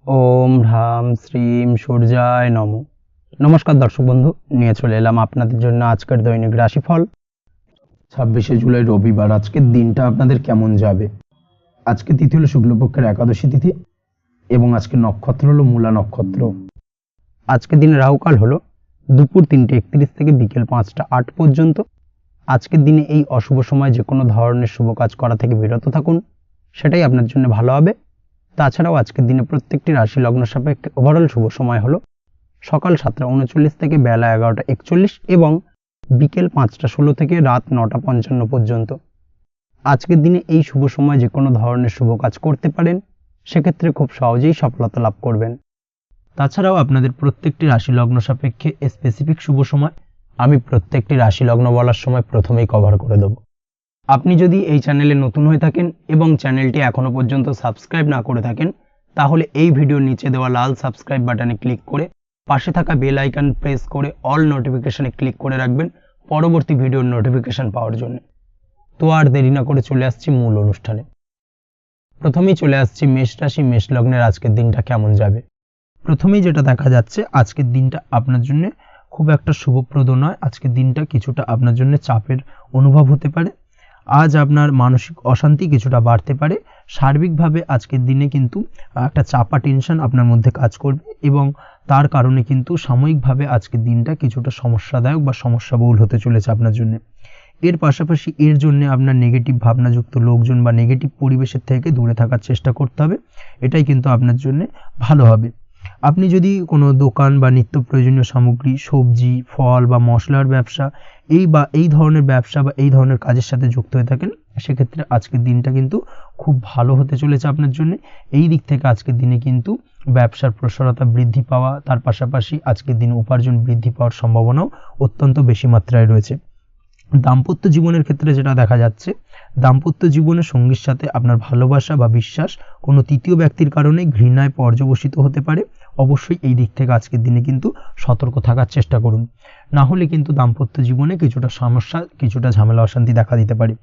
ওম হ্রাম শ্রীম সূর্যায় নমঃ। নমস্কার দর্শক বন্ধু, নিয়ে চলে এলাম আপনাদের জন্য আজকের দৈনিক রাশিফল 26শে জুলাই রবিবার। আজকের দিনটা আপনাদের কেমন যাবে? আজকে তিথি হলো শুক্লপক্ষের একাদশী তিথি এবং আজকে নক্ষত্র হলো মূলা নক্ষত্র। আজকের দিনে রাহুকাল হলো দুপুর 3:31 থেকে বিকেল 5টা 8 পর্যন্ত। আজকের দিনে এই অশুভ সময় যে কোনো ধরনের শুভ কাজ করা থেকে বিরত থাকুন, সেটাই আপনার জন্য ভালো হবে। তাছাড়াও আজকের দিনে প্রত্যেকটি রাশি লগ্ন সাপেক্ষে ওভারঅল শুভ সময় হলো সকাল 7টা 39 থেকে বেলা 11টা 41 এবং বিকেল 5টা 16 থেকে রাত 9টা 55 পর্যন্ত। আজকের দিনে এই শুভ সময় যে কোনো ধরনের শুভ কাজ করতে পারেন, সেক্ষেত্রে খুব সহজেই সফলতা লাভ করবেন। তাছাড়াও আপনাদের প্রত্যেকটি রাশি লগ্ন সাপেক্ষে স্পেসিফিক শুভ সময় আমি প্রত্যেকটি রাশি লগ্ন বলার সময় প্রথমেই কভার করে দেব। আপনি যদি এই চ্যানেলে নতুন হয়ে থাকেন এবং চ্যানেলটি এখনো পর্যন্ত সাবস্ক্রাইব না করে থাকেন, তাহলে এই ভিডিওর নিচে দেওয়া লাল সাবস্ক্রাইব বাটনে ক্লিক করে পাশে থাকা বেল আইকন প্রেস করে অল নোটিফিকেশনে ক্লিক করে রাখবেন পরবর্তী ভিডিওর নোটিফিকেশন পাওয়ার জন্য। তো আর দেরি না করে চলে আসছি মূল অনুষ্ঠানে। প্রথমেই চলে আসছি মেষ রাশি মেষ লগ্নের আজকের দিনটা কেমন যাবে। প্রথমেই যেটা দেখা যাচ্ছে, আজকের দিনটা আপনার জন্য খুব একটা শুভপ্রদ নয়। আজকের দিনটা কিছুটা আপনার জন্য চাপের অনুভব হতে পারে। আজ আপনার মানসিক অশান্তি কিছুটা বাড়তে পারে। সার্বিকভাবে আজকের দিনে কিন্তু একটা চাপা টেনশন আপনার মধ্যে কাজ করবে এবং তার কারণে কিন্তু সাময়িকভাবে আজকের দিনটা কিছুটা সমস্যাদায়ক বা সমস্যাবহুল হতে চলেছে আপনার জন্য। এর পাশাপাশি এর জন্য আপনার নেগেটিভ ভাবনাযুক্ত লোকজন বা নেগেটিভ পরিবেশের থেকে দূরে থাকার চেষ্টা করতে হবে। এটাই কিন্তু আপনার জন্য ভালো হবে। আপনি যদি কোনো দোকান বা নিত্য প্রয়োজনীয় সামগ্রী, সবজি, ফল বা মশলার ব্যবসা এই ধরনের ব্যবসা বা এই ধরনের কাজের সাথে যুক্ত হয়ে থাকেন, সেক্ষেত্রে আজকের দিনটা কিন্তু খুব ভালো হতে চলেছে আপনার জন্য। এই দিক থেকে আজকের দিনে কিন্তু ব্যবসার প্রসারতা বৃদ্ধি পাওয়া, তার পাশাপাশি আজকের দিনে উপার্জন বৃদ্ধি পাওয়ার সম্ভাবনাও অত্যন্ত বেশি মাত্রায় রয়েছে। দাম্পত্য জীবনের ক্ষেত্রে যেটা দেখা যাচ্ছে, দাম্পত্য জীবনে সঙ্গীর সাথে আপনার ভালোবাসা বা বিশ্বাস কোনো তৃতীয় ব্যক্তির কারণে ঘৃণায় পর্যবসিত হতে পারে। অবশ্যই এই দিক থেকে আজকের দিনে কিন্তু সতর্ক থাকার চেষ্টা করুন, না হলে কিন্তু দাম্পত্য জীবনে কিছুটা সমস্যা, কিছুটা ঝামেলা অশান্তি দেখা দিতে পারে।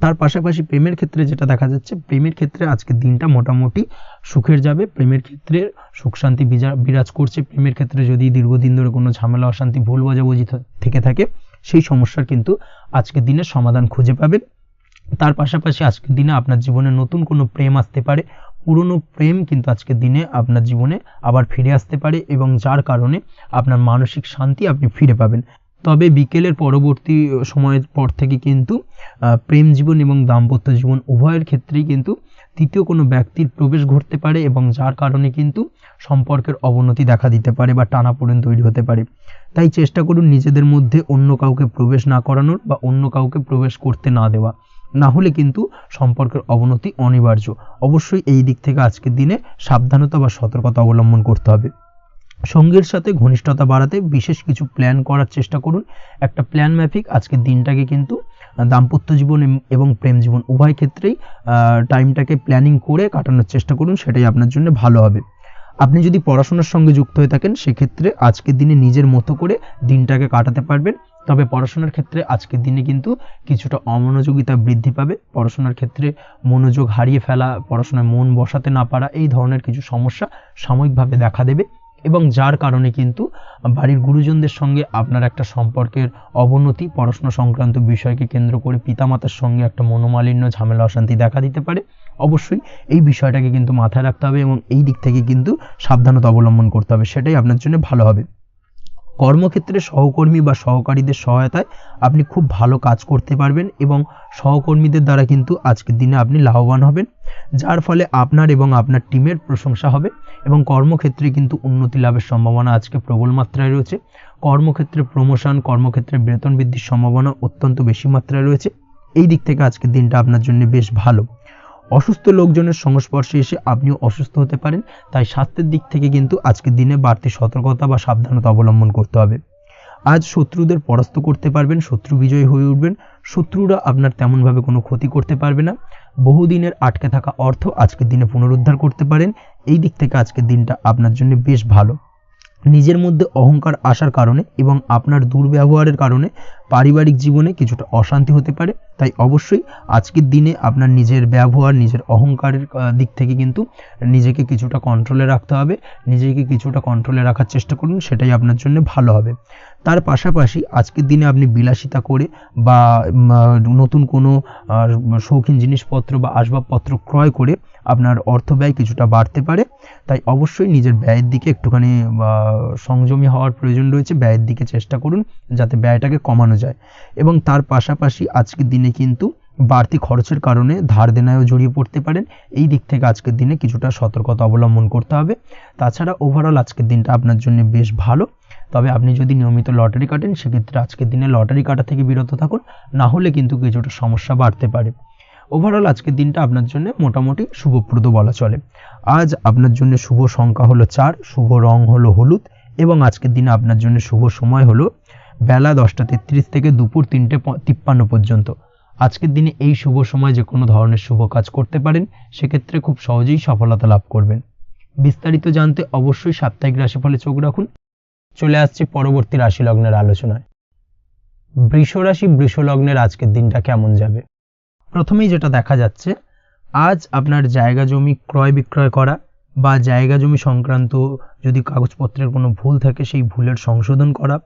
তার পাশাপাশি প্রেমের ক্ষেত্রে যেটা দেখা যাচ্ছে, প্রেমের ক্ষেত্রে আজকের দিনটা মোটামুটি সুখের যাবে। প্রেমের ক্ষেত্রে সুখ শান্তি বিরাজ করছে। প্রেমের ক্ষেত্রে যদি দীর্ঘদিন ধরে কোনো ঝামেলা অশান্তি ভুল বোঝাবুঝি থেকে থাকে, সেই সমস্যার কিন্তু আজকের দিনে সমাধান খুঁজে পাবেন। তার পাশাপাশি আজকের দিনে আপনার জীবনে নতুন কোনো প্রেম আসতে পারে। পুরনো প্রেম কিন্তু আজকের দিনে আপনার জীবনে আবার ফিরে আসতে পারে এবং যার কারণে আপনার মানসিক শান্তি আপনি ফিরে পাবেন। তবে বিকেলের পরবর্তী সময়ের পর থেকে কিন্তু প্রেম জীবন এবং দাম্পত্য জীবন উভয়ের ক্ষেত্রেই কিন্তু তৃতীয় কোনো ব্যক্তির প্রবেশ ঘটতে পারে এবং যার কারণে কিন্তু সম্পর্কের অবনতি দেখা দিতে পারে বা টানাপোড়েন তৈরি হতে পারে। তাই চেষ্টা করুন নিজেদের মধ্যে অন্য কাউকে প্রবেশ না করানোর বা অন্য কাউকে প্রবেশ করতে না দেওয়া, না হলে কিন্তু সম্পর্কের অবনতি অনিবার্য। অবশ্যই এই দিক থেকে আজকের দিনে সাবধানতা বা সতর্কতা অবলম্বন করতে হবে। সঙ্গীর সাথে ঘনিষ্ঠতা বাড়াতে বিশেষ কিছু প্ল্যান করার চেষ্টা করুন। একটা প্ল্যান মাফিক আজকের দিনটাকে কিন্তু দাম্পত্য জীবন এবং প্রেম জীবন উভয় ক্ষেত্রেই টাইমটাকে প্ল্যানিং করে কাটানোর চেষ্টা করুন, সেটাই আপনার জন্য ভালো হবে। আপনি যদি পড়াশোনার সঙ্গে যুক্ত হয়ে থাকেন, সেক্ষেত্রে আজকের দিনে নিজের মতো করে দিনটাকে কাটাতে পারবেন। তবে পড়াশোনার ক্ষেত্রে আজকের দিনে কিন্তু কিছুটা অমনোযোগিতা বৃদ্ধি পাবে। পড়াশোনার ক্ষেত্রে মনোযোগ হারিয়ে ফেলা, পড়াশোনায় মন বসাতে না পারা, এই ধরনের কিছু সমস্যা সাময়িকভাবে দেখা দেবে এবং যার কারণে কিন্তু বাড়ির গুরুজনদের সঙ্গে আপনার একটা সম্পর্কের অবনতি, পড়াশোনা সংক্রান্ত বিষয়কে কেন্দ্র করে পিতামাতার সঙ্গে একটা মনোমালিন্য, ঝামেলা অশান্তি দেখা দিতে পারে। অবশ্যই এই বিষয়টাকে কিন্তু মাথায় রাখতে হবে এবং এই দিক থেকে কিন্তু সাবধানতা অবলম্বন করতে হবে, সেটাই আপনার জন্য ভালো হবে। কর্মক্ষেত্রে সহকর্মী বা সহকারীদের সহায়তায় আপনি খুব ভালো কাজ করতে পারবেন এবং সহকর্মীদের দ্বারা কিন্তু আজকের দিনে আপনি লাভবান হবেন, যার ফলে আপনার এবং আপনার টিমের প্রশংসা হবে এবং কর্মক্ষেত্রে কিন্তু উন্নতি লাভের সম্ভাবনা আজকে প্রবল মাত্রায় রয়েছে। কর্মক্ষেত্রে প্রমোশন, কর্মক্ষেত্রে বেতন বৃদ্ধির সম্ভাবনা অত্যন্ত বেশি মাত্রায় রয়েছে। এই দিক থেকে আজকের দিনটা আপনার জন্য বেশ ভালো। অসুস্থ লোকজনের সংস্পর্শে এসে আপনিও অসুস্থ হতে পারেন, তাই স্বাস্থ্যের দিক থেকে কিন্তু আজকের দিনে বাড়তি সতর্কতা বা সাবধানতা অবলম্বন করতে হবে। আজ শত্রুদের পরাস্ত করতে পারবেন, শত্রু বিজয়ী হয়ে উঠবেন। শত্রুরা আপনার তেমনভাবে কোনো ক্ষতি করতে পারবে না। বহুদিনের আটকে থাকা অর্থ আজকের দিনে পুনরুদ্ধার করতে পারেন। এই দিক থেকে আজকের দিনটা আপনার জন্য বেশ ভালো। নিজের মধ্যে অহংকার আসার কারণে এবং আপনার দুর্ব্যবহারের কারণে পারিবারিক জীবনে কিছুটা অশান্তি হতে পারে। তাই অবশ্যই আজকের দিনে আপনার নিজের ব্যবহার, নিজের অহংকারের দিক থেকে কিন্তু নিজেকে কিছুটা কন্ট্রোলে রাখতে হবে। নিজেকে কিছুটা কন্ট্রোলে রাখার চেষ্টা করুন, সেটাই আপনার জন্য ভালো হবে। তার পাশাপাশি আজকের দিনে আপনি বিলাসিতা করে বা নতুন কোনো শৌখিন জিনিসপত্র বা আসবাবপত্র ক্রয় করে আপনার অর্থ ব্যয় কিছুটা বাড়তে পারে। তাই অবশ্যই নিজের ব্যয়ের দিকে একটুখানি সংযমী হওয়ার প্রয়োজন রয়েছে। ব্যয়ের দিকে চেষ্টা করুন যাতে ব্যয়টাকে কমানো যায়। এবং তার পাশাপাশি আজকের দিনে কিন্তু বাড়তি খরচের কারণে ধার দেনায়ও জড়িয়ে পড়তে পারেন। এই দিক থেকে আজকের দিনে কিছুটা সতর্কতা অবলম্বন করতে হবে। তাছাড়া ওভারঅল আজকের দিনটা আপনার জন্য বেশ ভালো। তবে আপনি যদি নিয়মিত লটারি কাটেন সেক্ষেত্রে আজকের দিনে লটারি কাটা থেকে বিরত থাকুন, না হলে কিন্তু কিছুটা সমস্যা বাড়তে পারে। ওভারঅল আজকের দিনটা আপনার জন্য মোটামুটি শুভপ্রদ বলা চলে। আজ আপনার জন্য শুভ সংখ্যা হলো 4, শুভ রং হলো হলুদ এবং আজকের দিনে আপনার জন্য শুভ সময় হলো বেলা 10:33 থেকে দুপুর 3:53 পর্যন্ত। আজকের দিনে এই শুভ সময় যে কোনো ধরনের শুভ কাজ করতে পারেন, সেক্ষেত্রে খুব সহজেই সফলতা লাভ করবেন। বিস্তারিত জানতে অবশ্যই সাপ্তাহিক রাশিফলে চোখ রাখুন। চলে আসছে পরবর্তী রাশি লগ্নের আলোচনায়। বৃষ রাশি, বৃষ লগ্নের আজকের দিনটা কেমন যাবে? প্রথমেই যেটা দেখা যাচ্ছে, আজ আপনার জায়গা জমি ক্রয় বিক্রয় করা বা জায়গা জমি সংক্রান্ত যদি কাগজপত্রের কোনো ভুল থাকে সেই ভুলের সংশোধন করা,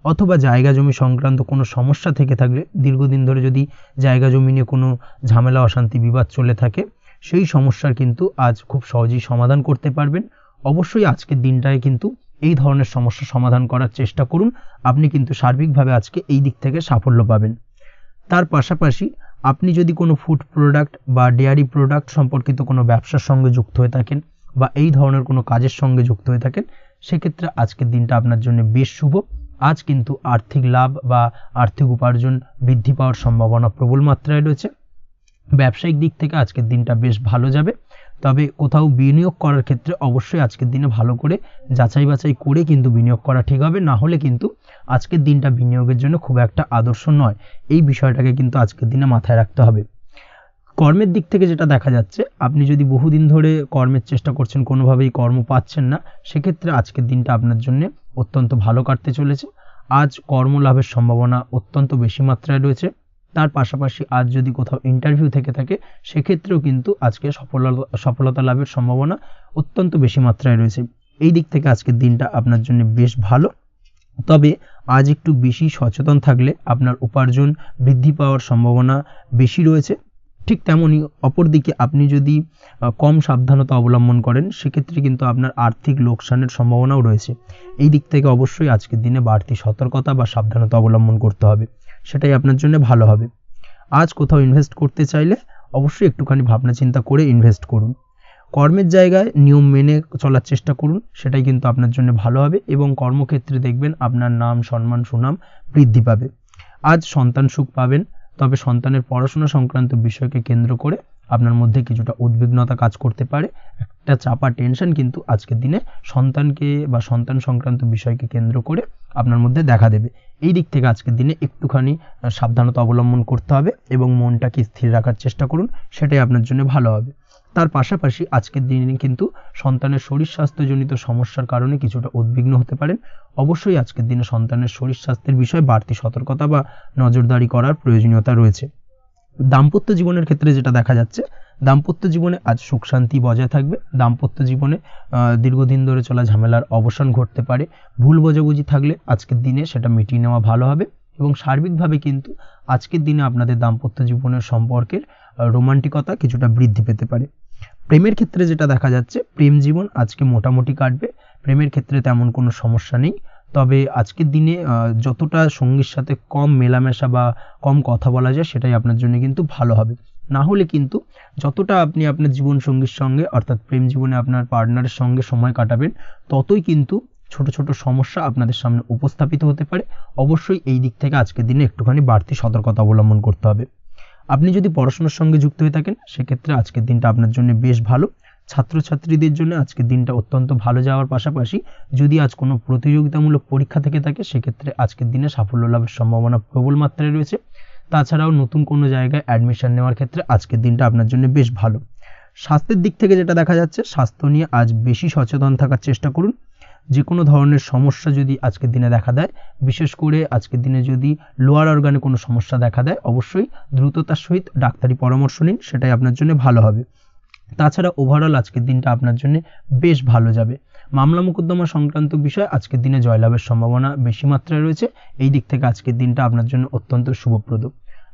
অথবা জায়গা জমি সংক্রান্ত কোনো সমস্যা থেকে থাকলে, দীর্ঘদিন ধরে যদি জায়গা জমি নিয়ে কোনো ঝামেলা অশান্তি বিবাদ চলে থাকে, সেই সমস্যার কিন্তু আজ খুব সহজেই সমাধান করতে পারবেন। অবশ্যই আজকের দিনটায় কিন্তু এই ধরনের সমস্যা সমাধান করার চেষ্টা করুন। আপনি কিন্তু সার্বিকভাবে আজকে এই দিক থেকে সাফল্য পাবেন। তার পাশাপাশি আপনি যদি কোনো ফুড প্রোডাক্ট বা ডেয়ারি প্রোডাক্ট সম্পর্কিত কোনো ব্যবসার সঙ্গে যুক্ত হয়ে থাকেন বা এই ধরনের কোনো কাজের সঙ্গে যুক্ত হয়ে থাকেন, সেক্ষেত্রে আজকের দিনটা আপনার জন্য বেশ শুভ। আজ কিন্তু আর্থিক লাভ বা আর্থিক উপার্জন বৃদ্ধি পাওয়ার সম্ভাবনা প্রবল মাত্রায় রয়েছে। ব্যবসায়িক দিক থেকে আজকের দিনটা বেশ ভালো যাবে। তবে কোথাও বিনিয়োগ করার ক্ষেত্রে অবশ্যই আজকের দিনে ভালো করে যাচাই বাছাই করে কিন্তু বিনিয়োগ করা ঠিক হবে, না হলে কিন্তু আজকের দিনটা বিনিয়োগের জন্য খুব একটা আদর্শ নয়। এই বিষয়টাকে কিন্তু আজকের দিনে মাথায় রাখতে হবে। কর্মের দিক থেকে যেটা দেখা যাচ্ছে, আপনি যদি বহুদিন ধরে কর্মের চেষ্টা করছেন, কোনোভাবেই কর্ম পাচ্ছেন না, সেক্ষেত্রে আজকের দিনটা আপনার জন্য অত্যন্ত ভালো কাটতে চলেছে। আজ কর্মলাভের সম্ভাবনা অত্যন্ত বেশি মাত্রায় রয়েছে। তার পাশাপাশি আজ যদি কোথাও ইন্টারভিউ থেকে থাকে, সেক্ষেত্রেও কিন্তু আজকে সফলতা লাভের সম্ভাবনা অত্যন্ত বেশি মাত্রায় রয়েছে। এই দিক থেকে আজকের দিনটা আপনার জন্য বেশ ভালো। তবে আজ একটু বেশি সচেতন থাকলে আপনার উপার্জন বৃদ্ধি পাওয়ার সম্ভাবনা বেশি রয়েছে। ঠিক তেমনই অপরদিকে আপনি যদি কম সাবধানতা অবলম্বন করেন, সেক্ষেত্রে কিন্তু আপনার আর্থিক লোকসানের সম্ভাবনাও রয়েছে। এই দিক থেকে অবশ্যই আজকের দিনে বাড়তি সতর্কতা বা সাবধানতা অবলম্বন করতে হবে, সেটাই আপনার জন্য ভালো হবে। আজ কোথাও ইনভেস্ট করতে চাইলে অবশ্যই একটুখানি ভাবনা চিন্তা করে ইনভেস্ট করুন। কর্মের জায়গায় নিয়ম মেনে চলার চেষ্টা করুন, সেটাই কিন্তু আপনার জন্য ভালো হবে এবং কর্মক্ষেত্রে দেখবেন আপনার নাম, সম্মান, সুনাম বৃদ্ধি পাবে। আজ সন্তান সুখ পাবেন, তবে সন্তানের পড়াশোনা সংক্রান্ত বিষয়কে কেন্দ্র করে আপনার মধ্যে কিছুটা উদ্বিগ্নতা কাজ করতে পারে। একটা চাপা টেনশন কিন্তু আজকের দিনে সন্তানকে বা সন্তান সংক্রান্ত বিষয়কে কেন্দ্র করে আপনার মধ্যে দেখা দেবে। এই দিক থেকে আজকের দিনে একটুখানি সাবধানতা অবলম্বন করতে হবে এবং মনটাকে স্থির রাখার চেষ্টা করুন, সেটাই আপনার জন্য ভালো হবে। তার পাশাপাশি আজকের দিনে কিন্তু সন্তানের শরীর স্বাস্থ্যজনিত সমস্যার কারণে কিছুটা উদ্বিগ্ন হতে পারেন। অবশ্যই আজকের দিনে সন্তানের শরীর স্বাস্থ্যের বিষয়ে বাড়তি সতর্কতা বা নজরদারি করার প্রয়োজনীয়তা রয়েছে। দাম্পত্য জীবনের ক্ষেত্রে যেটা দেখা যাচ্ছে, দাম্পত্য জীবনে আজ সুখ শান্তি বজায় থাকবে। দাম্পত্য জীবনে দীর্ঘদিন ধরে চলা ঝামেলার অবসান ঘটতে পারে। ভুল বোঝাবুঝি থাকলে আজকের দিনে সেটা মিটিয়ে নেওয়া ভালো হবে এবং সার্বিকভাবে কিন্তু আজকের দিনে আপনাদের দাম্পত্য জীবনের সম্পর্কের রোমান্টিকতা কিছুটা বৃদ্ধি পেতে পারে। প্রেমের ক্ষেত্রে যেটা দেখা যাচ্ছে, প্রেম জীবন আজকে মোটামুটি কাটবে। প্রেমের ক্ষেত্রে তেমন কোনো সমস্যা নেই। তবে আজকের দিনে যতটা সঙ্গীর সাথে কম মেলামেশা বা কম কথা বলা যায়, সেটাই আপনার জন্য কিন্তু ভালো হবে। না হলে কিন্তু যতটা আপনি আপনার জীবন সঙ্গীর সঙ্গে অর্থাৎ প্রেম জীবনে আপনার পার্টনারের সঙ্গে সময় কাটাবেন, ততই কিন্তু ছোট ছোট সমস্যা আপনাদের সামনে উপস্থাপিত হতে পারে। অবশ্যই এই দিক থেকে আজকের দিনে একটুখানি বাড়তি সতর্কতা অবলম্বন করতে হবে। আপনি যদি পড়াশোনার সঙ্গে যুক্ত হয়ে থাকেন, সেক্ষেত্রে আজকের দিনটা আপনার জন্য বেশ ভালো। ছাত্রছাত্রীদের জন্য আজকের দিনটা অত্যন্ত ভালো যাওয়ার পাশাপাশি যদি আজ কোনো প্রতিযোগিতামূলক পরীক্ষা থেকে থাকে, সেক্ষেত্রে আজকের দিনে সাফল্য লাভের সম্ভাবনা প্রবল মাত্রায় রয়েছে। তাছাড়াও নতুন কোনো জায়গায় অ্যাডমিশন নেওয়ার ক্ষেত্রে আজকের দিনটা আপনার জন্য বেশ ভালো। স্বাস্থ্যের দিক থেকে যেটা দেখা যাচ্ছে, স্বাস্থ্য নিয়ে আজ বেশি সচেতন থাকার চেষ্টা করুন। যে কোনো ধরনের সমস্যা যদি আজকের দিনে দেখা দেয়, বিশেষ করে আজকের দিনে যদি লোয়ার অর্গানে কোনো সমস্যা দেখা দেয়, অবশ্যই দ্রুততার সহিত ডাক্তারি পরামর্শ নিন, সেটাই আপনার জন্য ভালো হবে। তাছাড়া ওভারঅল আজকের দিনটা আপনার জন্য বেশ ভালো যাবে। মামলা মোকদ্দমা সংক্রান্ত বিষয় আজকের দিনে জয়লাভের সম্ভাবনা বেশি মাত্রায় রয়েছে। এই দিক থেকে আজকের দিনটা আপনার জন্য অত্যন্ত শুভপ্রদ।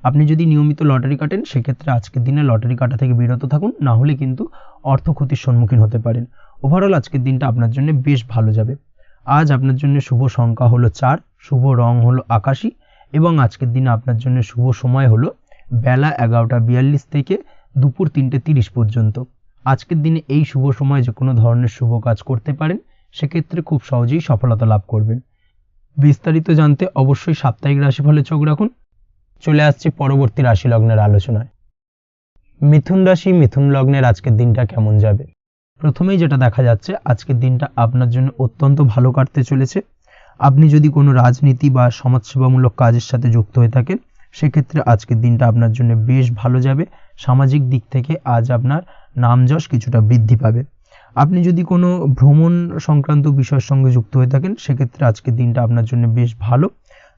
আপনি যদি নিয়মিত লটারি কাটেন, সেক্ষেত্রে আজকের দিনে লটারি কাটা থেকে বিরত থাকুন, না হলে কিন্তু অর্থ ক্ষতির সম্মুখীন হতে পারেন। ওভারঅল আজকের দিনটা আপনার জন্য বেশ ভালো যাবে। আজ আপনার জন্য শুভ সংখ্যা হলো 4, শুভ রং হলো আকাশী, এবং আজকের দিনে আপনার জন্য শুভ সময় হলো বেলা 11:42 থেকে দুপুর 3:30 পর্যন্ত। আজকের দিনে এই শুভ সময় যে কোনো ধরনের শুভ কাজ করতে পারেন, সেক্ষেত্রে খুব সহজেই সফলতা লাভ করবেন। বিস্তারিত জানতে অবশ্যই সাপ্তাহিক রাশিফলে চোখ রাখুন। চলে আসছি পরবর্তী রাশি লগ্নের আলোচনায়। মিথুন রাশি, মিথুন লগ্নের আজকের দিনটা কেমন যাবে? প্রথমেই যেটা দেখা যাচ্ছে, আজকের দিনটা আপনার জন্য অত্যন্ত ভালো কাটতে চলেছে। আপনি যদি কোনো রাজনীতি বা সমাজসেবামূলক কাজের সাথে যুক্ত হয়ে থাকেন, সেক্ষেত্রে আজকের দিনটা আপনার জন্য বেশ ভালো যাবে। সামাজিক দিক থেকে আজ আপনার নামযশ কিছুটা বৃদ্ধি পাবে। আপনি যদি কোনো ভ্রমণ সংক্রান্ত বিষয়ের সঙ্গে যুক্ত হয়ে থাকেন, সেক্ষেত্রে আজকের দিনটা আপনার জন্য বেশ ভালো।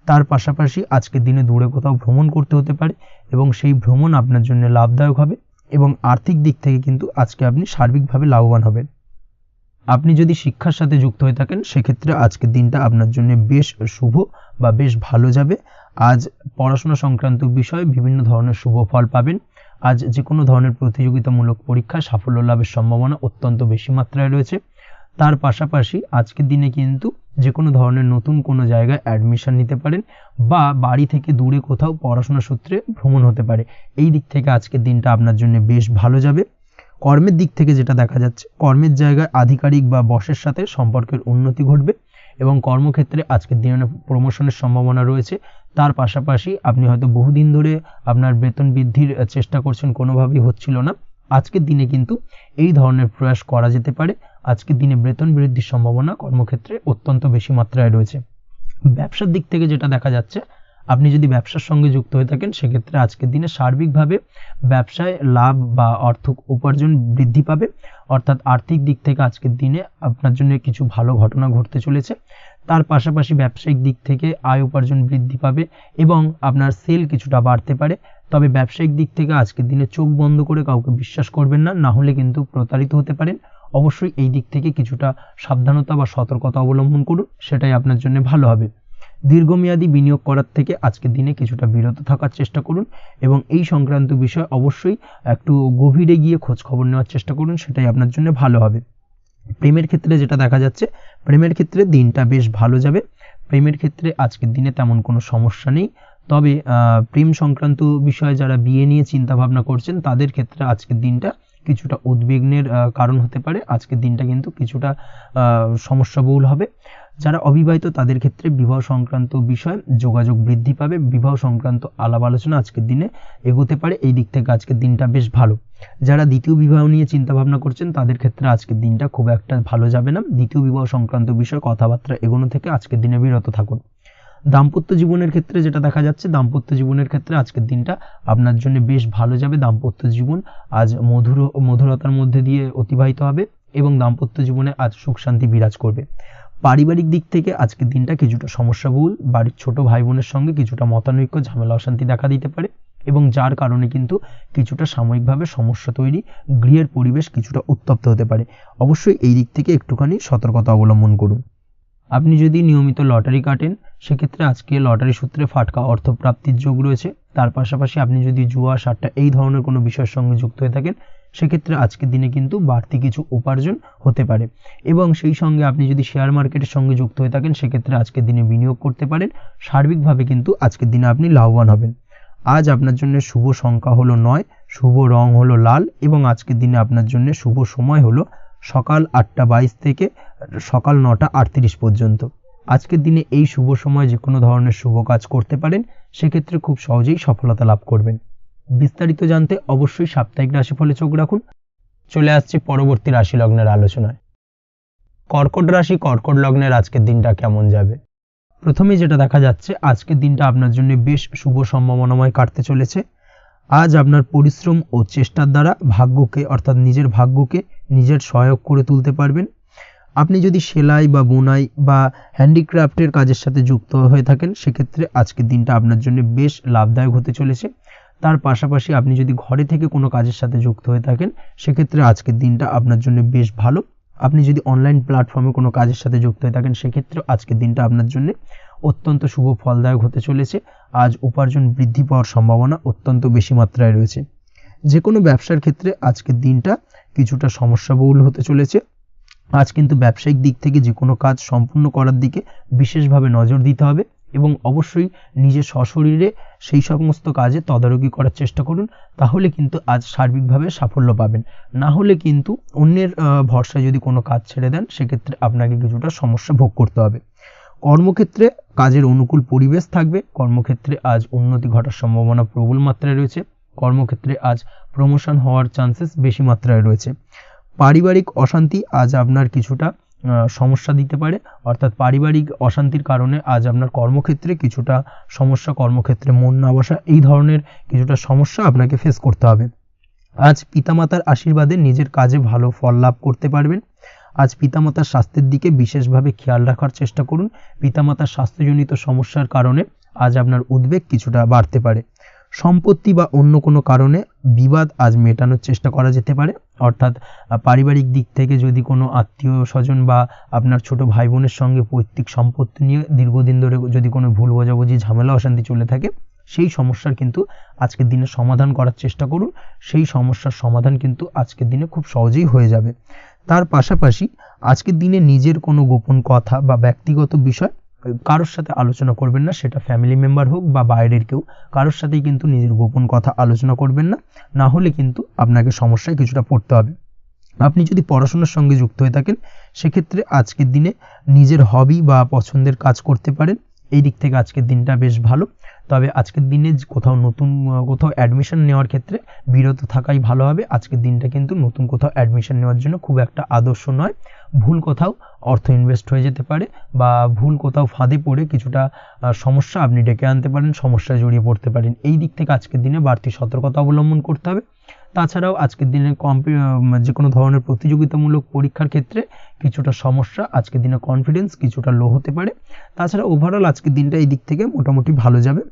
তার পাশাপাশি আজকের দিনে দূরে কোথাও ভ্রমণ করতে হতে পারে, এবং সেই ভ্রমণ আপনার জন্য লাভদায়ক হবে, এবং আর্থিক দিক থেকে কিন্তু আজকে আপনি সার্বিকভাবে লাভবান হবেন। আপনি যদি শিক্ষার সাথে যুক্ত হয়ে থাকেন, সেক্ষেত্রে আজকের দিনটা আপনার জন্য বেশ শুভ বা বেশ ভালো যাবে। আজ পড়াশোনা সংক্রান্ত বিষয়ে বিভিন্ন ধরনের শুভ ফল পাবেন। আজ যে কোনো ধরনের প্রতিযোগিতামূলক পরীক্ষায় সাফল্য লাভের সম্ভাবনা অত্যন্ত বেশি মাত্রায় রয়েছে। তার পাশাপাশি আজকের দিনে কিন্তু যে কোনো ধরনের নতুন কোনো জায়গায় অ্যাডমিশন নিতে পারেন, বা বাড়ি থেকে দূরে কোথাও পড়াশোনা সূত্রে ভ্রমণ হতে পারে। এই দিক থেকে আজকের দিনটা আপনার জন্য বেশ ভালো যাবে। কর্মের দিক থেকে যেটা দেখা যাচ্ছে, কর্মের জায়গায় আধিকারিক বা বসের সাথে সম্পর্কের উন্নতি ঘটবে, এবং কর্মক্ষেত্রে আজকের দিনে প্রমোশনের সম্ভাবনা রয়েছে। তার পাশাপাশি আপনি হয়তো বহুদিন ধরে আপনার বেতন বৃদ্ধির চেষ্টা করছেন, কোনোভাবেই হচ্ছিল না। আজকের দিনে কিন্তু এই ধরনের প্রয়াস করা যেতে পারে। আজকের দিনে বেতন বৃদ্ধির সম্ভাবনা কর্মক্ষেত্রে অত্যন্ত বেশি মাত্রায় রয়েছে। ব্যবসার দিক থেকে যেটা দেখা যাচ্ছে, আপনি যদি ব্যবসার সঙ্গে যুক্ত হয়ে থাকেন, সেক্ষেত্রে আজকের দিনে সার্বিকভাবে ব্যবসায় লাভ বা অর্থ উপার্জন বৃদ্ধি পাবে। অর্থাৎ আর্থিক দিক থেকে আজকের দিনে আপনার জন্য কিছু ভালো ঘটনা ঘটতে চলেছে। তার পাশাপাশি ব্যবসায়িক দিক থেকে আয় উপার্জন বৃদ্ধি পাবে, এবং আপনার সেল কিছুটা বাড়তে পারে। তবে ব্যবসায়িক দিক থেকে আজকের দিনে চোখ বন্ধ করে কাউকে বিশ্বাস করবেন না, না হলে কিন্তু প্রতারিত হতে পারেন। অবশ্যই এই দিক থেকে কিছুটা সাবধানতা বা সতর্কতা অবলম্বন করুন, সেটাই আপনার জন্য ভালো হবে। দীর্ঘমেয়াদী বিনিয়োগ করার থেকে আজকের দিনে কিছুটা বিরত থাকার চেষ্টা করুন, এবং এই সংক্রান্ত বিষয় অবশ্যই একটু গভীরে গিয়ে খোঁজ খবর নেওয়ার চেষ্টা করুন, সেটাই আপনার জন্য ভালো হবে। প্রেমের ক্ষেত্রে যেটা দেখা যাচ্ছে, প্রেমের ক্ষেত্রে দিনটা বেশ ভালো যাবে। প্রেমের ক্ষেত্রে আজকের দিনে তেমন কোনো সমস্যা নেই। তবে প্রেম সংক্রান্ত বিষয়ে যারা বিয়ে নিয়ে চিন্তা ভাবনা করছেন, তাদের ক্ষেত্রে আজকের দিনটা কিছুটা উদ্বিগ্নের কারণ হতে পারে। আজকের দিনটা কিন্তু কিছুটা সমস্যাবহুল হবে। যারা অবিবাহিত, তাদের ক্ষেত্রে বিবাহ সংক্রান্ত বিষয় যোগাযোগ বৃদ্ধি পাবে। বিবাহ সংক্রান্ত আলাপ আলোচনা আজকের দিনে এগোতে পারে। এই দিক থেকে আজকের দিনটা বেশ ভালো। যারা দ্বিতীয় বিবাহ নিয়ে চিন্তা ভাবনা করছেন, তাদের ক্ষেত্রে আজকের দিনটা খুব একটা ভালো যাবে না। দ্বিতীয় বিবাহ সংক্রান্ত বিষয়ে কথাবার্তা এগোনো থেকে আজকের দিনে বিরত থাকুন। দাম্পত্য জীবনের ক্ষেত্রে যেটা দেখা যাচ্ছে, দাম্পত্য জীবনের ক্ষেত্রে আজকের দিনটা আপনার জন্য বেশ ভালো যাবে। দাম্পত্য জীবন আজ মধুরতার মধ্যে দিয়ে অতিবাহিত হবে, এবং দাম্পত্য জীবনে আজ সুখ শান্তি বিরাজ করবে। পারিবারিক দিক থেকে আজকের দিনটা কিছুটা সমস্যাবহুল। বাড়ির ছোট ভাই বোনের সঙ্গে কিছুটা মতানৈক্য, ঝামেলা অশান্তি দেখা দিতে পারে, এবং যার কারণে কিন্তু কিছুটা সাময়িকভাবে সমস্যা তৈরি, গৃহের পরিবেশ কিছুটা উত্তপ্ত হতে পারে। অবশ্যই এই দিক থেকে একটুখানি সতর্কতা অবলম্বন করুন। আপনি যদি নিয়মিত লটারি কাটেন, সেক্ষেত্রে আজকে লটারি সূত্রে ফাটকা অর্থপ্রাপ্তির যোগ রয়েছে। তার পাশাপাশি আপনি যদি জুয়া, সাট্টা এই ধরনের কোনো বিষয়ের সঙ্গে যুক্ত হয়ে থাকেন, সেক্ষেত্রে আজকের দিনে কিন্তু বাড়তি কিছু উপার্জন হতে পারে। এবং সেই সঙ্গে আপনি যদি শেয়ার মার্কেটের সঙ্গে যুক্ত হয়ে থাকেন, সেক্ষেত্রে আজকের দিনে বিনিয়োগ করতে পারেন। সার্বিকভাবে কিন্তু আজকের দিনে আপনি লাভবান হবেন। আজ আপনার জন্য শুভ সংখ্যা হলো 9, শুভ রং হলো লাল, এবং আজকের দিনে আপনার জন্য শুভ সময় হলো সকাল 8:22 থেকে সকাল 9:38 পর্যন্ত। আজকের দিনে এই শুভ সময় যে কোনো ধরনের শুভ কাজ করতে পারেন, সেক্ষেত্রে খুব সহজেই সফলতা লাভ করবেন। বিস্তারিত জানতে অবশ্যই সাপ্তাহিক রাশিফলে চোখ রাখুন। চলে আসছি পরবর্তী রাশি লগ্নের আলোচনায়। কর্কট রাশি, কর্কট লগ্নের আজকের দিনটা কেমন যাবে? প্রথমে যেটা দেখা যাচ্ছে, আজকের দিনটা আপনার জন্য বেশ শুভ সম্ভাবনাময় কাটতে চলেছে। আজ আপনার পরিশ্রম ও চেষ্টার দ্বারা ভাগ্যকে, অর্থাৎ নিজের ভাগ্যকে নিজের সহায়ক করে তুলতে পারবেন। আপনি যদি সেলাই বা বুনাই বা হ্যান্ডিক্রাফটের কাজের সাথে যুক্ত হয়ে থাকেন সেক্ষেত্রে আজকের দিনটা আপনার জন্য বেশ লাভদায়ক হতে চলেছে। তার পাশাপাশি আপনি যদি ঘরে থেকে কোনো কাজের সাথে যুক্ত হয়ে থাকেন সেক্ষেত্রে আজকের দিনটা আপনার জন্য বেশ ভালো। আপনি যদি অনলাইন প্ল্যাটফর্মে কোনো কাজের সাথে যুক্ত হয়ে থাকেন সেক্ষেত্রে আজকের দিনটা আপনার জন্য অত্যন্ত শুভ ফলদায়ক হতে চলেছে। আজ উপার্জন বৃদ্ধি পাওয়ার সম্ভাবনা অত্যন্ত বেশি মাত্রায় রয়েছে। যে কোনো ব্যবসার ক্ষেত্রে আজকের দিনটা কিছুটা সমস্যাবহুল হতে চলেছে। আজ কিন্তু ব্যবসায়িক দিক থেকে যে কোনো কাজ সম্পূর্ণ করার দিকে বিশেষভাবে নজর দিতে হবে এবং অবশ্যই নিজের সশরীরে সেই সমস্ত কাজে তদারকি করার চেষ্টা করুন, তাহলে কিন্তু আজ সার্বিকভাবে সাফল্য পাবেন। না হলে কিন্তু অন্যের ভরসায় যদি কোনো কাজ ছেড়ে দেন সেক্ষেত্রে আপনাকে কিছুটা সমস্যা ভোগ করতে হবে। কর্মক্ষেত্রে কাজের অনুকূল পরিবেশ থাকবে। কর্মক্ষেত্রে আজ উন্নতি ঘটার সম্ভাবনা প্রবল মাত্রায় রয়েছে। কর্মক্ষেত্রে আজ প্রমোশন হওয়ার চান্সেস বেশি মাত্রায় রয়েছে। পারিবারিক অশান্তি আজ আপনার কিছুটা সমস্যা দিতে পারে, অর্থাৎ পারিবারিক অশান্তির কারণে আজ আপনার কর্মক্ষেত্রে কিছুটা সমস্যা, কর্মক্ষেত্রে মন না বসা, এই ধরনের কিছুটা সমস্যা আপনাকে ফেস করতে হবে। আজ পিতামাতার আশীর্বাদে নিজের কাজে ভালো ফল লাভ করতে পারবেন। আজ পিতামাতার স্বাস্থ্যের দিকে বিশেষভাবে খেয়াল রাখার চেষ্টা করুন। পিতামাতার স্বাস্থ্যজনিত সমস্যার কারণে আজ আপনার উদ্বেগ কিছুটা বাড়তে পারে। সম্পত্তি বা অন্য কোনো কারণে বিবাদ আজ মেটানোর চেষ্টা করা যেতে পারে, অর্থাৎ পারিবারিক দিক থেকে যদি কোনো আত্মীয় স্বজন বা আপনার ছোট ভাই বোনের সঙ্গে পৈতৃক সম্পত্তি নিয়ে দীর্ঘদিন ধরে যদি কোনো ভুল বোঝাবুঝি, ঝামেলা অশান্তি চলে থাকে সেই সমস্যার কিন্তু আজকের দিনে সমাধান করার চেষ্টা করুন। সেই সমস্যার সমাধান কিন্তু আজকের দিনে খুব সহজেই হয়ে যাবে। তার পাশাপাশি আজকের দিনে নিজের কোনো গোপন কথা বা ব্যক্তিগত বিষয় কারোর সাথে আলোচনা করবেন না, সেটা ফ্যামিলি মেম্বার হোক বা বাইরের কেউ, কারোর সাথেই কিন্তু নিজের গোপন কথা আলোচনা করবেন না, না হলে কিন্তু আপনাকে সমস্যায় কিছুটা পড়তে হবে। আপনি যদি পড়াশোনার সঙ্গে যুক্ত হয়ে থাকেন সেক্ষেত্রে আজকের দিনে নিজের হবি বা পছন্দের কাজ করতে পারেন। এই দিক থেকে আজকের দিনটা বেশ ভালো। তবে আজকের দিনে কোথাও অ্যাডমিশন নেওয়ার ক্ষেত্রে বিরত থাকাই ভালো হবে। আজকের দিনটা কিন্তু নতুন কোথাও অ্যাডমিশন নেওয়ার জন্য খুব একটা আদর্শ নয়। ভুল কোথাও অর্থ ইনভেস্ট হয়ে যেতে পারে বা ভুল কোথাও ফাঁদে পড়ে কিছুটা সমস্যা আপনি ডেকে আনতে পারেন, সমস্যায় জড়িয়ে পড়তে পারেন। এই দিক থেকে আজকের দিনে বাড়তি সতর্কতা অবলম্বন করতে হবে। তাছাড়াও আজকের দিনে যে কোনো ধরনের প্রতিযোগিতামূলক পরীক্ষার ক্ষেত্রে কিছুটা সমস্যা, আজকের দিনে কনফিডেন্স কিছুটা লো হতে পারে। তাছাড়া ওভারঅল আজকের দিনটা এই দিক থেকে মোটামুটি ভালো যাবে।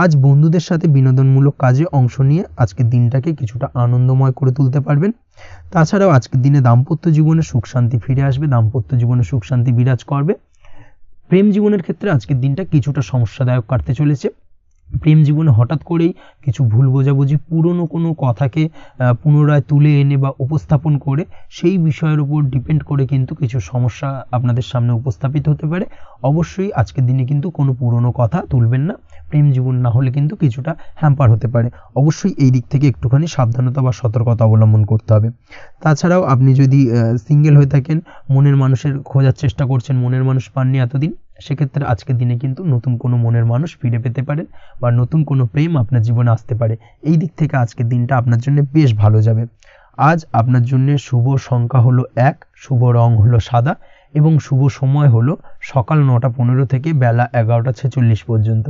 আজ বন্ধুদের সাথে বিনোদনমূলক কাজে অংশ নিয়ে আজকের দিনটাকে কিছুটা আনন্দময় করে তুলতে পারবেন। তাছাড়াও আজকের দিনে দাম্পত্য জীবনে সুখ শান্তি ফিরে আসবে, দাম্পত্য জীবনে সুখ শান্তি বিরাজ করবে। প্রেম জীবনের ক্ষেত্রে আজকের দিনটা কিছুটা সমস্যাদায়ক কাটতে চলেছে। প্রেম জীবনে হঠাৎ করেই কিছু ভুল বোঝাবুঝি, পুরনো কোনো কথাকে পুনরায় তুলে এনে বা উপস্থাপন করে সেই বিষয়ের উপর ডিপেন্ড করে কিন্তু কিছু সমস্যা আপনাদের সামনে উপস্থাপিত হতে পারে। অবশ্যই আজকের দিনে কিন্তু কোনো পুরনো কথা তুলবেন না, প্রেম জীবন না হলে কিন্তু কিছুটা হ্যাম্পার হতে পারে। অবশ্যই এই দিক থেকে একটুখানি সাবধানতা বা সতর্কতা অবলম্বন করতে হবে। তাছাড়াও আপনি যদি সিঙ্গেল হয়ে থাকেন, মনের মানুষের খোঁজার চেষ্টা করছেন, মনের মানুষ পাননি এতদিন, সেক্ষেত্রে আজকের দিনে কিন্তু নতুন কোনো মনের মানুষ ফিরে পেতে পারেন বা নতুন কোনো প্রেম আপনার জীবনে আসতে পারে। এই দিক থেকে আজকের দিনটা আপনার জন্য বেশ ভালো যাবে। আজ আপনার জন্য শুভ সংখ্যা হলো 1, শুভ রং হলো সাদা এবং শুভ সময় হলো সকাল 9:15 থেকে বেলা 11:46 পর্যন্ত।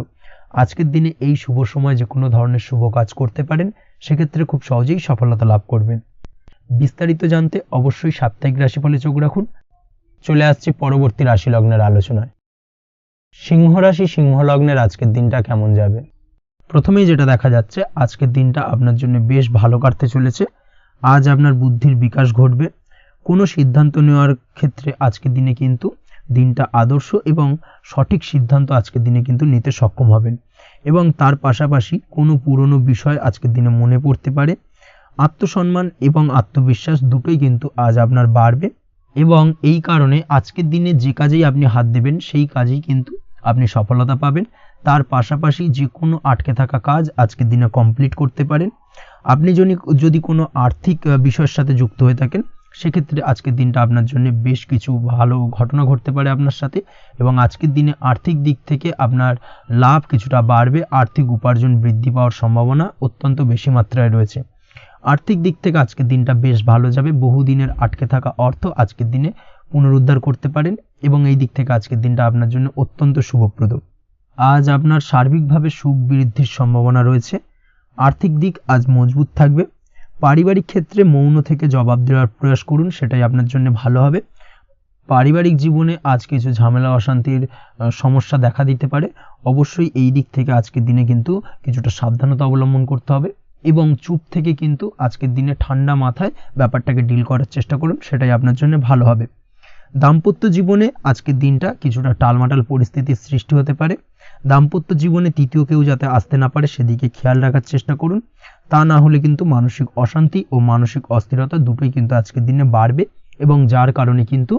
আজকের দিনে এই শুভ সময় যে কোনো ধরনের শুভ কাজ করতে পারেন, সেক্ষেত্রে খুব সহজেই সফলতা লাভ করবেন। বিস্তারিত জানতে অবশ্যই সাপ্তাহিক রাশিফলে চোখ রাখুন। চলে আসছে পরবর্তী রাশি লগ্নের আলোচনায়। সিংহ রাশি, সিংহ লগ্নের আজকের দিনটা কেমন যাবে? প্রথমেই যেটা দেখা যাচ্ছে, আজকের দিনটা আপনার জন্য বেশ ভালো কাটতে চলেছে। আজ আপনার বুদ্ধির বিকাশ ঘটবে। কোনো সিদ্ধান্ত নেওয়ার ক্ষেত্রে আজকের দিনে কিন্তু দিনটা আদর্শ এবং সঠিক সিদ্ধান্ত আজকের দিনে কিন্তু নিতে সক্ষম হবেন এবং তার পাশাপাশি কোনো পুরনো বিষয় আজকের দিনে মনে পড়তে পারে। আত্মসম্মান এবং আত্মবিশ্বাস দুটোই কিন্তু আজ আপনার বাড়বে এবং এই কারণে আজকের দিনে যে কাজেই আপনি হাত দেবেন সেই কাজেই কিন্তু আপনি সফলতা পাবেন। তার পাশাপাশি যে কোনো আটকে থাকা কাজ আজকের দিনে কমপ্লিট করতে পারেন। আপনি যদি কোনো আর্থিক বিষয়ের সাথে যুক্ত হয়ে থাকেন, সেক্ষেত্রে আজকের দিনটা আপনার জন্য বেশ কিছু ভালো ঘটনা ঘটতে পারে আপনার সাথে এবং আজকের দিনে আর্থিক দিক থেকে আপনার লাভ কিছুটা বাড়বে। আর্থিক উপার্জন বৃদ্ধি পাওয়ার সম্ভাবনা অত্যন্ত বেশি মাত্রায় রয়েছে। আর্থিক দিক থেকে আজকের দিনটা বেশ ভালো যাবে। বহুদিনের আটকে থাকা অর্থ আজকের দিনে পুনরুদ্ধার করতে পারেন এবং এই দিক থেকে আজকের দিনটা আপনার জন্য অত্যন্ত শুভপ্রদ। আজ আপনার সার্বিকভাবে সুখ বৃদ্ধির সম্ভাবনা রয়েছে। আর্থিক দিক আজ মজবুত থাকবে। পারিবারিক ক্ষেত্রে মৌন থেকে জবাব দেওয়ার প্রয়াস করুন, সেটাই আপনার জন্য ভালো হবে। পারিবারিক জীবনে আজ কিছু ঝামেলা অশান্তির সমস্যা দেখা দিতে পারে। অবশ্যই এই দিক থেকে আজকের দিনে কিন্তু কিছুটা সাবধানতা অবলম্বন করতে হবে এবং চুপ থেকে কিন্তু আজকের দিনে ঠান্ডা মাথায় ব্যাপারটাকে ডিল করার চেষ্টা করুন, সেটাই আপনার জন্য ভালো হবে। দাম্পত্য জীবনে আজকের দিনটা কিছুটা টালমাটাল পরিস্থিতির সৃষ্টি হতে পারে। দাম্পত্য জীবনে তৃতীয় কেউ যাতে আসতে না পারে সেদিকে খেয়াল রাখার চেষ্টা করুন, তা না হলে কিন্তু মানসিক অশান্তি ও মানসিক অস্থিরতা দুটোই কিন্তু আজকের দিনে বাড়বে এবং যার কারণে কিন্তু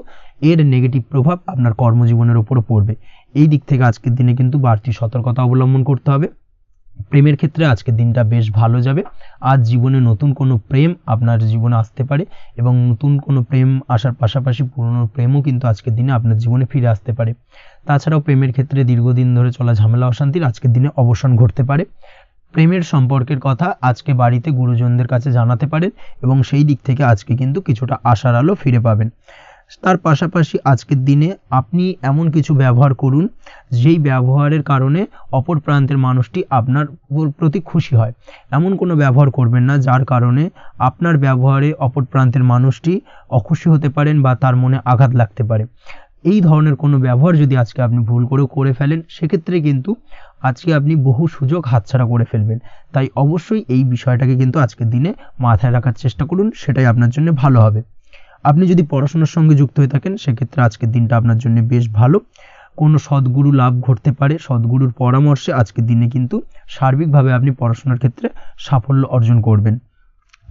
এর নেগেটিভ প্রভাব আপনার কর্মজীবনের উপর পড়বে। এই দিক থেকে আজকের দিনে কিন্তু বাড়তি সতর্কতা অবলম্বন করতে হবে। প্রেমের ক্ষেত্রে আজকের দিনটা বেশ ভালো যাবে। আজ জীবনে নতুন কোনো প্রেম আপনার জীবনে আসতে পারে এবং নতুন কোনো প্রেম আসার পাশাপাশি পুরনো প্রেমও কিন্তু আজকের দিনে আপনার জীবনে ফিরে আসতে পারে। তাছাড়াও প্রেমের ক্ষেত্রে দীর্ঘদিন ধরে চলা ঝামেলা অশান্তির আজকের দিনে অবসান ঘটতে পারে। প্রেমের সম্পর্কের কথা আজকে বাড়িতে গুরুজনদের কাছে জানাতে পারেন এবং সেই দিক থেকে আজকে কিন্তু কিছুটা আশার আলো ফিরে পাবেন। তার পাশাপাশি আজকের দিনে আপনি এমন কিছু ব্যবহার করুন যেই ব্যবহারের কারণে অপর প্রান্তের মানুষটি আপনার প্রতি খুশি হয়। এমন কোনো ব্যবহার করবেন না যার কারণে আপনার ব্যবহারে অপর প্রান্তের মানুষটি অখুশি হতে পারেন বা তার মনে আঘাত লাগতে পারে। এই ধরনের কোনো ব্যবহার যদি আজকে আপনি ভুল করে ফেলেন সেক্ষেত্রে কিন্তু আজকে আপনি বহু সুযোগ হাতছাড়া করে ফেলবেন। তাই অবশ্যই এই বিষয়টাকে কিন্তু আজকের দিনে মাথায় রাখার চেষ্টা করুন, সেটাই আপনার জন্য ভালো হবে। আপনি যদি পড়াশোনার সঙ্গে যুক্ত হয়ে থাকেন সেক্ষেত্রে আজকের দিনটা আপনার জন্য বেশ ভালো। কোনো সদ্গুরু লাভ ঘটতে পারে, সদ্গুরুর পরামর্শে আজকের দিনে কিন্তু সার্বিকভাবে আপনি পড়াশোনার ক্ষেত্রে সাফল্য অর্জন করবেন।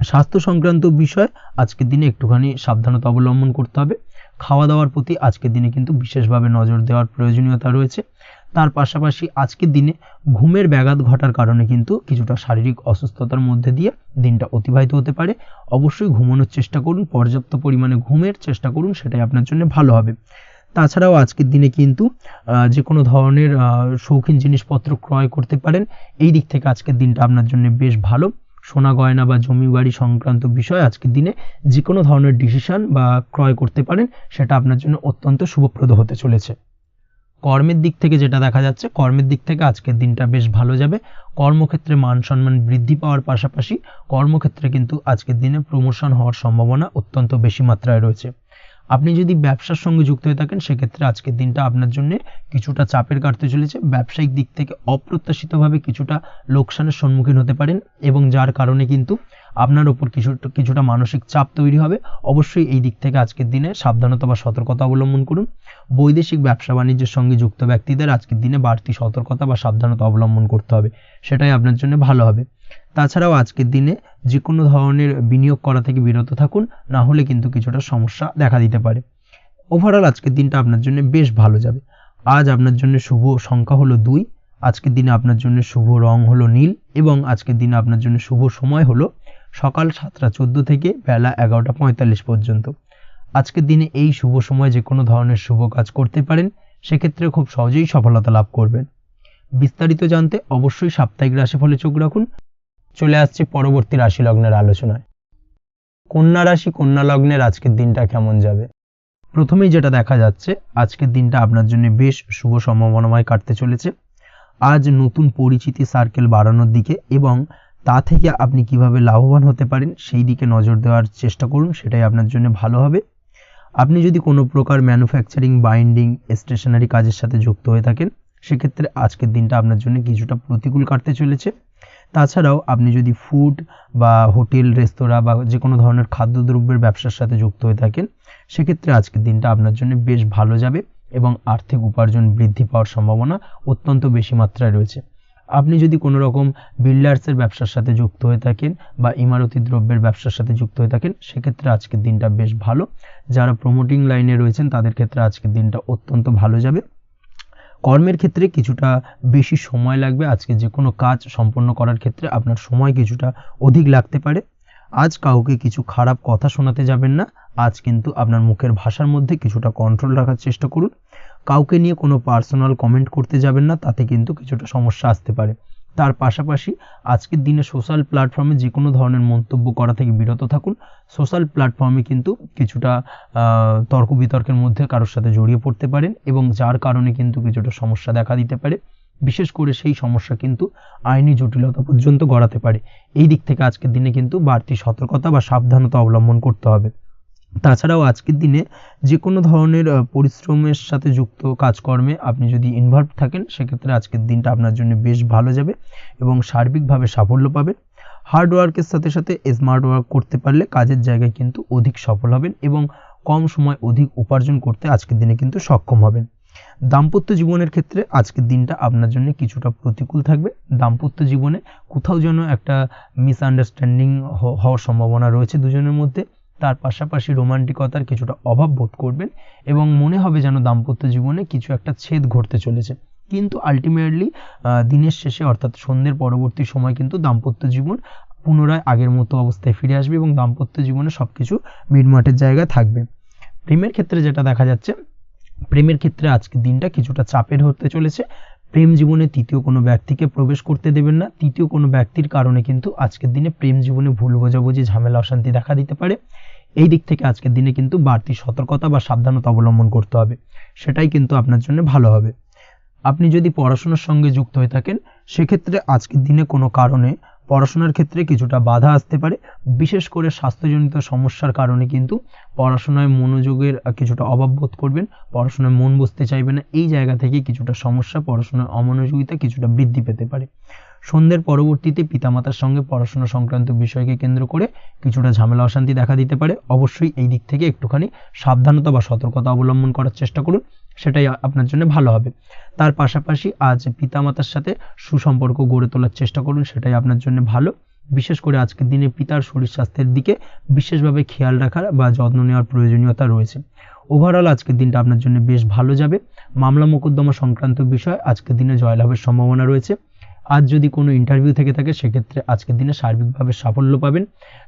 স্বাস্থ্য সংক্রান্ত বিষয় আজকের দিনে একটুখানি সাবধানতা অবলম্বন করতে হবে। খাওয়া দাওয়ার প্রতি আজকের দিনে কিন্তু বিশেষভাবে নজর দেওয়ার প্রয়োজনীয়তা রয়েছে। তার পাশাপাশি আজকের দিনে ঘুমের ব্যাঘাত ঘটার কারণে কিন্তু কিছুটা শারীরিক অসুস্থতার মধ্যে দিয়ে দিনটা অতিবাহিত হতে পারে। অবশ্যই ঘুমানোর চেষ্টা করুন, পর্যাপ্ত পরিমাণে ঘুমের চেষ্টা করুন, সেটাই আপনার জন্য ভালো হবে। তাছাড়াও আজকের দিনে কিন্তু যে কোনো ধরনের শৌখিন জিনিসপত্র ক্রয় করতে পারেন। এই দিক থেকে আজকের দিনটা আপনার জন্য বেশ ভালো। সোনা গয়না বা জমি বাড়ি সংক্রান্ত বিষয় আজকের দিনে যে কোনো ধরনের ডিসিশন বা ক্রয় করতে পারেন, সেটা আপনার জন্য অত্যন্ত শুভপ্রদ হতে চলেছে। কর্মের দিক থেকে যেটা দেখা যাচ্ছে, কর্মের দিক থেকে আজকের দিনটা বেশ ভালো যাবে। কর্মক্ষেত্রে মান সম্মান বৃদ্ধি পাওয়ার পাশাপাশি কর্মক্ষেত্রে কিন্তু আজকের দিনে প্রমোশন হওয়ার সম্ভাবনা অত্যন্ত বেশি মাত্রায় রয়েছে। আপনি যদি ব্যবসার সঙ্গে যুক্ত হয়ে থাকেন সেক্ষেত্রে আজকের দিনটা আপনার জন্য কিছুটা চাপের কাটতে চলেছে। ব্যবসায়িক দিক থেকে অপ্রত্যাশিতভাবে কিছুটা লোকসানের সম্মুখীন হতে পারেন এবং যার কারণে কিন্তু আপনার ওপর কিছুটা মানসিক চাপ তৈরি হবে। অবশ্যই এই দিক থেকে আজকের দিনে সাবধানতা বা সতর্কতা অবলম্বন করুন। বৈদেশিক ব্যবসা বাণিজ্যের সঙ্গে যুক্ত ব্যক্তিদের আজকের দিনে বাড়তি সতর্কতা বা সাবধানতা অবলম্বন করতে হবে, সেটাই আপনার জন্য ভালো হবে। তাছাড়াও আজকের দিনে যে কোনো ধরনের বিনিয়োগ করা থেকে বিরত থাকুন, না হলে কিন্তু কিছুটা সমস্যা দেখা দিতে পারে। ওভারঅল আজকের দিনটা আপনার জন্য বেশ ভালো যাবে। আজ আপনার জন্য শুভ সংখ্যা হলো 2। আজকের দিনে আপনার জন্য শুভ রং হলো নীল এবং আজকের দিনে আপনার জন্য শুভ সময় হলো সকাল 7টা 14 থেকে বেলা 11টা 45 পর্যন্ত। আজকের দিনে এই শুভ সময় যে কোনো ধরনের শুভ কাজ করতে পারেন, সেক্ষেত্রে খুব সহজেই সফলতা লাভ করবেন। বিস্তারিত জানতে অবশ্যই সাপ্তাহিক রাশিফলে চোখ রাখুন। চলে আসছে পরবর্তী রাশি লগ্নের আলোচনায়। কন্যা রাশি, কন্যা লগ্নের আজকের দিনটা কেমন যাবে? প্রথমেই যেটা দেখা যাচ্ছে, আজকের দিনটা আপনার জন্য বেশ শুভ সম্ভাবনাময় কাটতে চলেছে। আজ নতুন পরিচিতি সার্কেল বাড়ানোর দিকে এবং তা থেকে আপনি কিভাবে লাভবান হতে পারেন সেই দিকে নজর দেওয়ার চেষ্টা করুন, সেটাই আপনার জন্য ভালো হবে। আপনি যদি কোনো প্রকার ম্যানুফ্যাকচারিং, বাইন্ডিং, স্টেশনারি কাজের সাথে যুক্ত হয়ে থাকেন সেক্ষেত্রে আজকের দিনটা আপনার জন্য কিছুটা প্রতিকূল কাটতে চলেছে। তাছাড়াও আপনি যদি ফুড বা হোটেল, রেস্তোরাঁ বা যে কোনো ধরনের খাদ্যদ্রব্যের ব্যবসার সাথে যুক্ত হয়ে থাকেন সেক্ষেত্রে আজকের দিনটা আপনার জন্য বেশ ভালো যাবে এবং আর্থিক উপার্জন বৃদ্ধি পাওয়ার সম্ভাবনা অত্যন্ত বেশি মাত্রায় রয়েছে। আপনি যদি কোনো রকম বিল্ডার্সের ব্যবসার সাথে যুক্ত হয়ে থাকেন বা ইমারতি দ্রব্যের ব্যবসার সাথে যুক্ত হয়ে থাকেন সেক্ষেত্রে আজকের দিনটা বেশ ভালো। যারা প্রমোটিং লাইনে রয়েছেন তাদের ক্ষেত্রে আজকের দিনটা অত্যন্ত ভালো যাবে। কর্মের ক্ষেত্রে কিছুটা বেশি সময় লাগবে। আজকে যে কোনো কাজ সম্পন্ন করার ক্ষেত্রে আপনার সময় কিছুটা অধিক লাগতে পারে। আজ কাউকে কিছু খারাপ কথা শোনাতে যাবেন না। আজ কিন্তু আপনার মুখের ভাষার মধ্যে কিছুটা কন্ট্রোল রাখার চেষ্টা করুন। কাউকে নিয়ে কোনো পার্সোনাল কমেন্ট করতে যাবেন না, তাতে কিন্তু কিছুটা সমস্যা আসতে পারে। তার পাশাপাশি আজকের দিনে সোশ্যাল প্ল্যাটফর্মে যে কোনো ধরনের মন্তব্য করা থেকে বিরত থাকুন। সোশ্যাল প্ল্যাটফর্মে কিন্তু কিছুটা তর্ক বিতর্কের মধ্যে কারোর সাথে জড়িয়ে পড়তে পারেন এবং যার কারণে কিন্তু কিছুটা সমস্যা দেখা দিতে পারে। বিশেষ করে সেই সমস্যা কিন্তু আইনি জটিলতা পর্যন্ত গড়াতে পারে। এই দিক থেকে আজকের দিনে কিন্তু বাড়তি সতর্কতা বা সাবধানতা অবলম্বন করতে হবে। তাছাড়াও আজকের দিনে যে কোনো ধরনের পরিশ্রমের সাথে যুক্ত কাজকর্মে আপনি যদি ইনভলভ থাকেন, সেক্ষেত্রে আজকের দিনটা আপনার জন্য বেশ ভালো যাবে এবং সার্বিকভাবে সাফল্য পাবেন। হার্ড ওয়ার্কের সাথে সাথে স্মার্ট ওয়ার্ক করতে পারলে কাজের জায়গায় কিন্তু অধিক সফল হবেন এবং কম সময় অধিক উপার্জন করতে আজকের দিনে কিন্তু সক্ষম হবেন। দাম্পত্য জীবনের ক্ষেত্রে আজকের দিনটা আপনার জন্য কিছুটা প্রতিকূল থাকবে। দাম্পত্য জীবনে কোথাও যেন একটা মিসআন্ডারস্ট্যান্ডিং হওয়ার সম্ভাবনা রয়েছে দুজনের মধ্যে। তার পাশাপাশি রোমান্টিকতার কিছুটা অভাব বোধ করবেন এবং মনে হবে যেন দাম্পত্য জীবনে কিছু একটা ছেদ ঘটতে চলেছে। কিন্তু আলটিমেটলি দিনের শেষে অর্থাৎ সন্ধ্যের পরবর্তী সময় কিন্তু দাম্পত্য জীবন পুনরায় আগের মতো অবস্থায় ফিরে আসবে এবং দাম্পত্য জীবনে সবকিছু মিটমাটের জায়গায় থাকবে। প্রেমের ক্ষেত্রে যেটা দেখা যাচ্ছে, প্রেমের ক্ষেত্রে আজকের দিনটা কিছুটা চাপের হতে চলেছে। প্রেম জীবনে তৃতীয় কোনো ব্যক্তিকে প্রবেশ করতে দেবেন না। তৃতীয় কোনো ব্যক্তির কারণে কিন্তু আজকের দিনে প্রেম জীবনে ভুল বোঝাবুঝি, ঝামেলা, অশান্তি দেখা দিতে পারে। এই দিক থেকে আজকের দিনে কিন্তু বাড়তি সতর্কতা বা সাবধানতা অবলম্বন করতে হবে, সেটাই কিন্তু আপনার জন্য ভালো হবে। আপনি যদি পড়াশোনার সঙ্গে যুক্ত হয়ে থাকেন, সেক্ষেত্রে আজকের দিনে কোনো কারণে পড়াশোনার ক্ষেত্রে কিছুটা বাধা আসতে পারে। বিশেষ করে স্বাস্থ্যজনিত সমস্যার কারণে কিন্তু পড়াশোনায় মনোযোগের কিছুটা অভাব বোধ করবেন, পড়াশোনায় মন বসতে চাইবে না। এই জায়গা থেকে কিছুটা সমস্যা, পড়াশোনার অমনোযোগিতা কিছুটা বৃদ্ধি পেতে পারে। সন্ধ্যের পরবর্তীতে পিতামাতার সঙ্গে পড়াশোনা সংক্রান্ত বিষয়কে কেন্দ্র করে কিছুটা ঝামেলা, অশান্তি দেখা দিতে পারে। অবশ্যই এই দিক থেকে একটুখানি সাবধানতা বা সতর্কতা অবলম্বন করার চেষ্টা করুন, সেটাই আপনার জন্য ভালো হবে। তার পাশাপাশি আজ পিতামাতার সাথে সুসম্পর্ক গড়ে তোলার চেষ্টা করুন, সেটাই আপনার জন্য ভালো। বিশেষ করে আজকের দিনে পিতার শরীর স্বাস্থ্যের দিকে বিশেষভাবে খেয়াল রাখার বা যত্ন নেওয়ার প্রয়োজনীয়তা রয়েছে। ওভারঅল আজকের দিনটা আপনার জন্য বেশ ভালো যাবে। মামলা মোকদ্দমা সংক্রান্ত বিষয় আজকের দিনে জয়লাভের সম্ভাবনা রয়েছে। আজ যদি কোনো ইন্টারভিউ থেকে থাকে, সেক্ষেত্রে আজকের দিনে সার্বিকভাবে সাফল্য পাবেন।